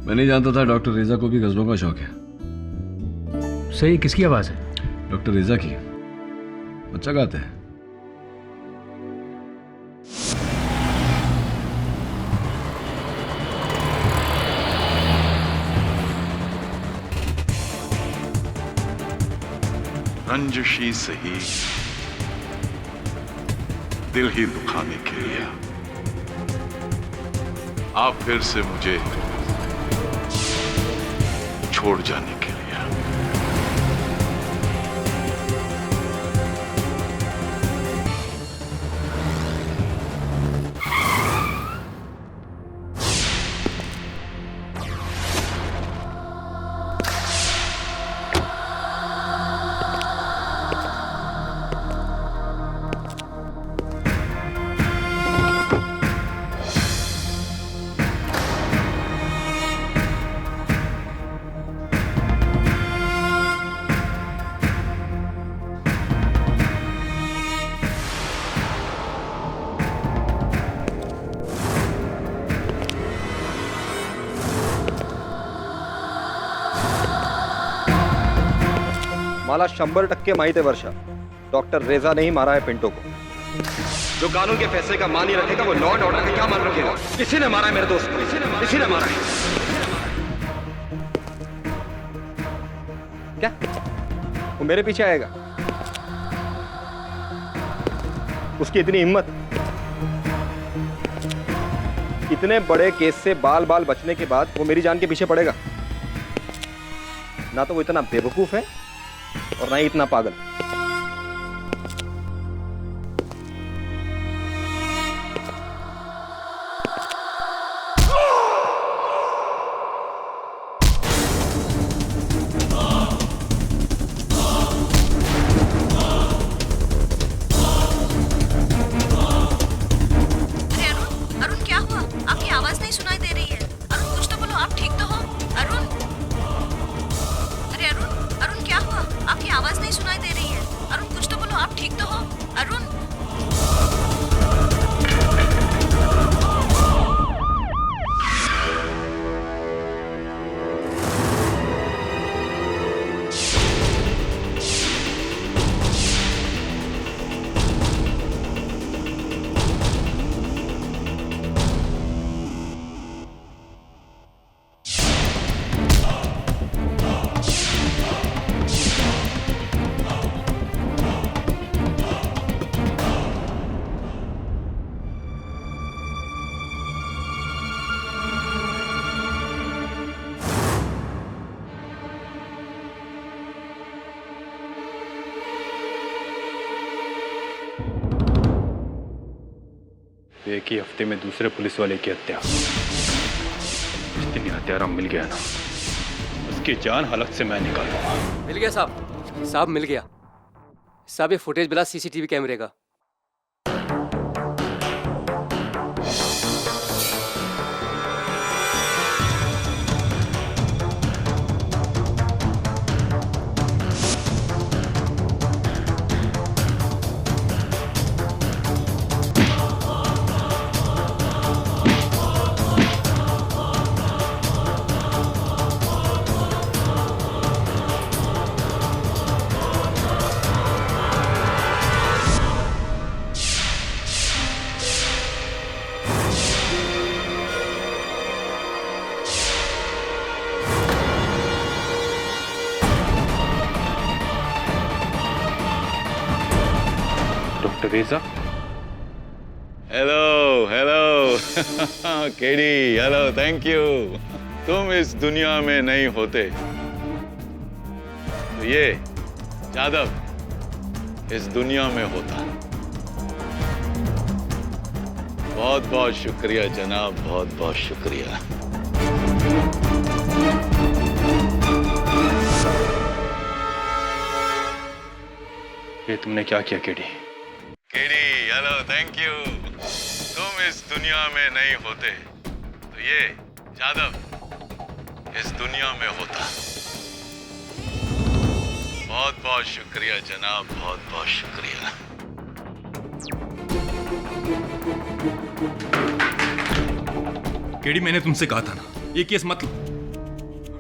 मैं नहीं जानता था डॉक्टर रेजा को भी गजलों का शौक है। सही, किसकी आवाज है? डॉक्टर रेजा की। अच्छा गाते हैं। रंजिशी सही, दिल ही दुखाने के लिए आप फिर से मुझे छोड़ जाने के लिए। मला 100% माहित है वर्षा, डॉक्टर रेजा ने ही मारा है पिंटो को। जो कानून के फैसले का मान ही रखेगा वो लॉ एंड ऑर्डर का क्या मान रखेगा? इसी ने मारा है मेरे दोस्त को, इसी ने मारा है। क्या वो मेरे पीछे आएगा? उसकी इतनी हिम्मत? इतने बड़े केस से बाल बाल बचने के बाद वो मेरी जान के पीछे पड़ेगा? ना तो वो इतना बेवकूफ है और ना ही इतना पागल। अरुण क्या हुआ? आपकी आवाज नहीं सुनाई दे रही है। अरुण कुछ तो बोलो, आप ठीक तो हो? अरुण, अरे अरुण, अरुण क्या हुआ? आपकी आवाज नहीं सुनाई दे रही है। एक ही हफ्ते में दूसरे पुलिस वाले की हत्या। जिस दिन ये हत्यारा मिल गया ना, उसकी जान हालत से मैं निकालूंगा। मिल गया साहब, साहब मिल गया साहब। ये फुटेज मिला सीसीटीवी कैमरे का। रेजा, hello hello KD, hello, thank you. तुम इस दुनिया में नहीं होते तो ये जादव इस दुनिया में होता। बहुत बहुत शुक्रिया जनाब, बहुत बहुत शुक्रिया। ये तुमने क्या किया KD? KD, hello, thank you. तुम इस दुनिया में नहीं होते तो ये जादव इस दुनिया में होता। बहुत बहुत शुक्रिया जनाब, बहुत बहुत शुक्रिया। केडी, मैंने तुमसे कहा था ना, ये केस मत लो।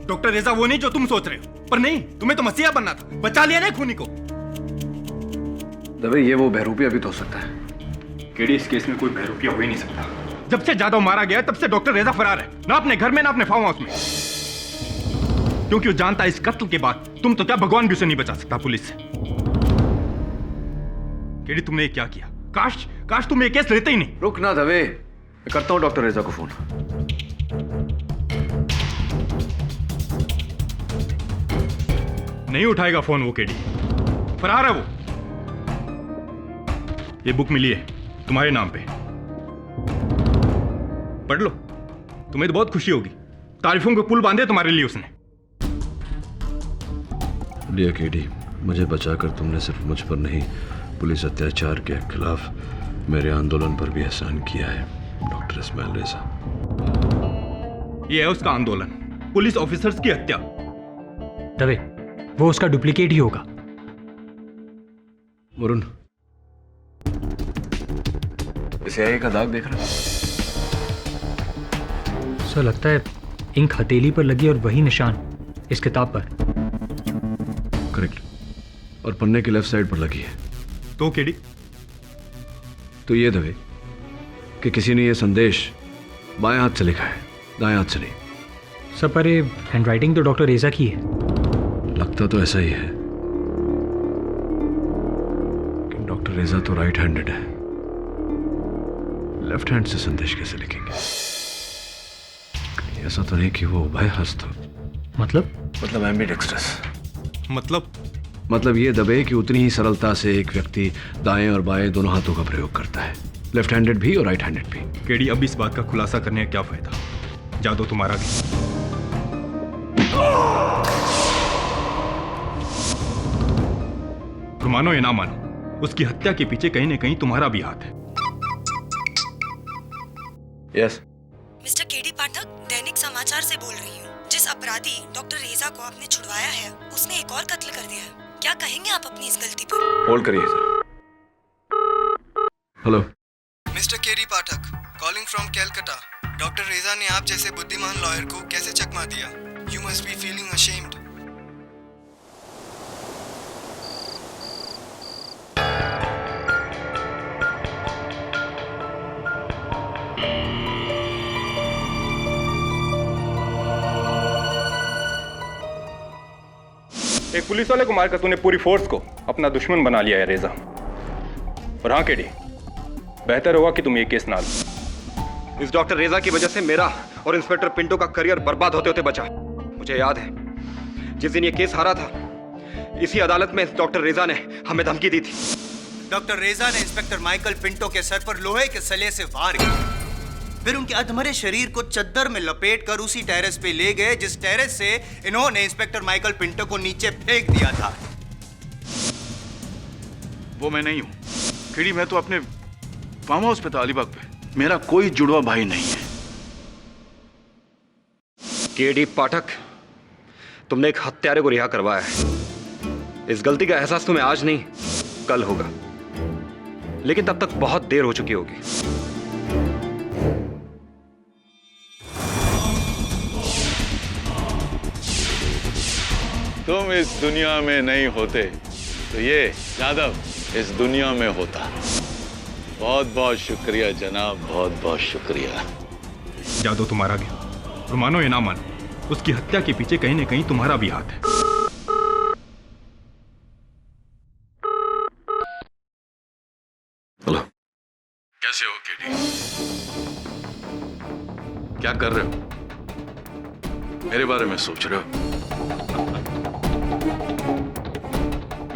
डॉक्टर रेजा वो नहीं जो तुम सोच रहे हो, पर नहीं, तुम्हें तो मसीहा बनना था। बचा लिया ना खूनी को। दबे, ये वो बहरूपिया भी तो हो सकता है। केडी, इस केस में कोई बहरूपिया हो ही नहीं सकता। जब से जादव मारा गया तब से डॉक्टर रेजा फरार है, ना अपने घर में ना अपने फार्म हाउस में। क्योंकि वो जानता है इस कत्ल के बाद तुम तो क्या भगवान भी उसे नहीं बचा सकता पुलिस से। केडी, तुमने ये क्या किया? काश तुम ये केस लेते ही नहीं। रुक ना दबे, मैं करता हूं डॉक्टर रेजा को फोन। नहीं उठाएगा फोन वो केडी, फरार है वो। ये बुक मिली है तुम्हारे नाम पे, पढ़ लो, तुम्हें तो बहुत खुशी होगी। तारीफों के पुल बांधे तुम्हारे लिए उसने। लिया केडी, मुझे बचाकर तुमने सिर्फ मुझ पर नहीं, पुलिस अत्याचार के खिलाफ मेरे आंदोलन पर भी एहसान किया है डॉक्टर इस्माइल रेजा। ये है उसका आंदोलन, पुलिस ऑफिसर्स की हत्या। दबे, वो उसका डुप्लीकेट ही होगा। वरुण, इसे आई का दाग देख रहा? सर, लगता है इंक हथेली पर लगी और वही निशान इस किताब पर। करेक्ट, और पन्ने के लेफ्ट साइड पर लगी है। तो केडी? तो ये दबे कि किसी ने ये संदेश बाएं हाथ से लिखा है, दाएं हाथ से नहीं। सर, पर ये हैंडराइटिंग तो डॉक्टर रेजा की है। लगता तो ऐसा ही है, कि डॉक्टर रेजा तो राइट हैंडेड है, लेफ्ट हैंड से संदेश कैसे लिखेंगे? ऐसा तो नहीं कि वो उभयहस्त हो। मतलब एम्बिडेक्स्ट्रस। मतलब ये दबे कि उतनी ही सरलता से एक व्यक्ति दाएं और बाएं दोनों हाथों का प्रयोग करता है, लेफ्ट हैंडेड भी और राइट हैंडेड भी। केडी, अब इस बात का खुलासा करने का क्या फायदा? जादू तुम्हारा भी। तो मानो या ना मानो, उसकी हत्या के पीछे कहीं न कहीं तुम्हारा भी हाथ है। यस। मिस्टर केडी पाठक, दैनिक समाचार से बोल रही हूँ। जिस अपराधी डॉक्टर रेजा को आपने छुड़वाया है, उसने एक और कत्ल कर दिया है। क्या कहेंगे आप अपनी इस गलती पर? होल्ड करिए sir. Hello mister KD Pathak, calling from Calcutta. Doctor रेजा ने आप जैसे बुद्धिमान लॉयर को कैसे चकमा दिया? You must be feeling ashamed. एक पुलिस वाले को मारकर तूने पूरी फोर्स को अपना दुश्मन बना लिया है रेजा। और हाँ केडी, बेहतर होगा कि तुम ये केस ना लो। इस डॉक्टर रेजा की वजह से मेरा और इंस्पेक्टर पिंटो का करियर बर्बाद होते होते बचा। मुझे याद है जिस दिन ये केस हारा था, इसी अदालत में डॉक्टर रेजा ने हमें धमकी दी थी। डॉक्टर रेजा ने इंस्पेक्टर माइकल पिंटो के सर पर लोहे के सले से वार किया। फिर उनके अधमरे शरीर को चद्दर में लपेट कर उसी टेरेस पे ले गए जिस टेरेस से इन्होंने इंस्पेक्टर माइकल पिंटो को नीचे फेंक दिया था। वो मैं नहीं हूं केडी, मैं तो अपने फार्म हाउस पे था अलीबाग पे। मेरा कोई जुड़वा भाई नहीं है। केडी पाठक, तुमने एक हत्यारे को रिहा करवाया है। इस गलती का एहसास तुम्हें आज नहीं कल होगा, लेकिन तब तक बहुत देर हो चुकी होगी। तुम इस दुनिया में नहीं होते तो ये यादव इस दुनिया में होता। बहुत बहुत शुक्रिया जनाब, बहुत बहुत शुक्रिया। जादव तो मारा गया, और मानो या ना मानो, उसकी हत्या के पीछे कहीं न कहीं तुम्हारा भी हाथ है। हेलो, कैसे हो केडी? क्या कर रहे हो? मेरे बारे में सोच रहे हो?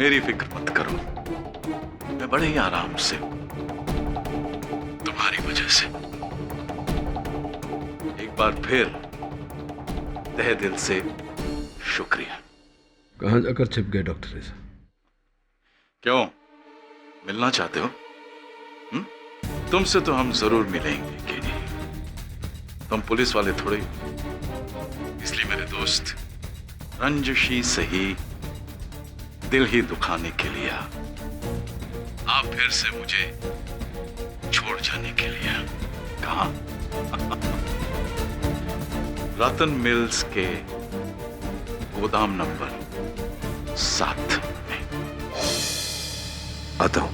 मेरी फिक्र मत करो, मैं बड़े ही आराम से, तुम्हारी वजह से। एक बार फिर तहे दिल से शुक्रिया। कहां जाकर छिप गए डॉक्टर रेजा? क्यों, मिलना चाहते हो? तुमसे तो हम जरूर मिलेंगे केडी। तुम पुलिस वाले थोड़े, इसलिए मेरे दोस्त रंजिशी सही दिल ही दुखाने के लिए आप फिर से मुझे छोड़ जाने के लिए कहा। रतन मिल्स के गोदाम नंबर 7 में आता हूं।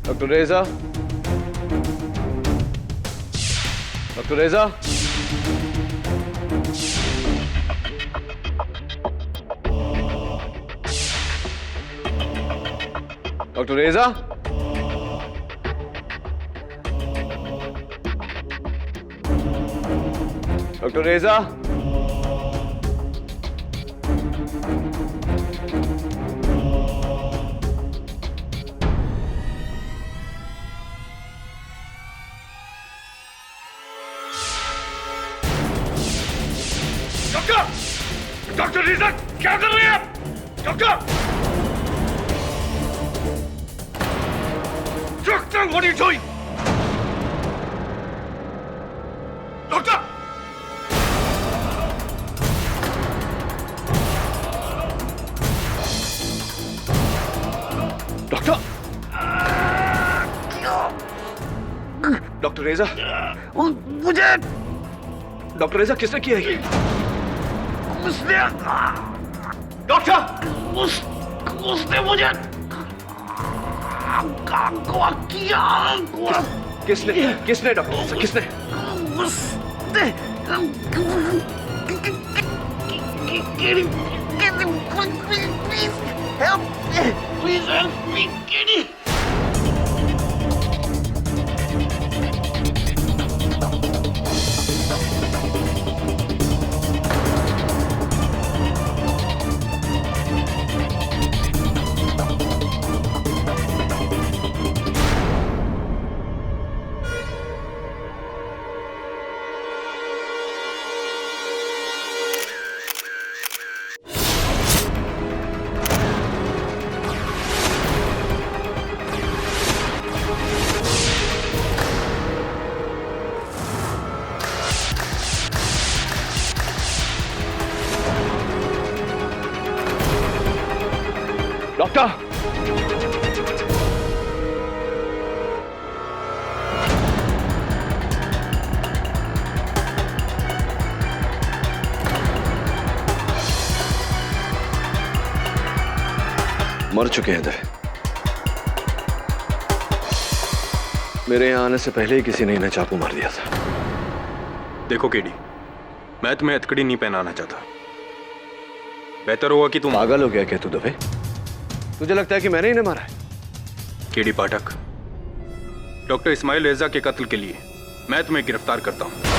डॉक्टर रेजा, डॉक्टर रेजा, डॉक्टर रेजा, डॉक्टर रेजा, डॉक्टर रेजा, क्या कर रहे हैं आप? Doctor, doctor, what are you doing? Doctor, doctor, doctor Reza, मुझे डॉक्टर रेजा किसने किया ये? उसने, डॉक्टर, उसने मुझे किया। किसने, किसने डॉक्टर, किसने? Please help me, Kitty. Doctor, मर चुके हैं दे। मेरे यहां आने से पहले ही किसी ने इन्हें चाकू मार दिया था। देखो केडी, मैं तुम्हें हथकड़ी नहीं पहनाना चाहता। बेहतर होगा कि तुम पागल हो गया क्या तू दबे? तुझे लगता है कि मैंने इन्हें मारा है? केडी पाठक, डॉक्टर इस्माइल रेजा के कत्ल के लिए मैं तुम्हें गिरफ्तार करता हूं।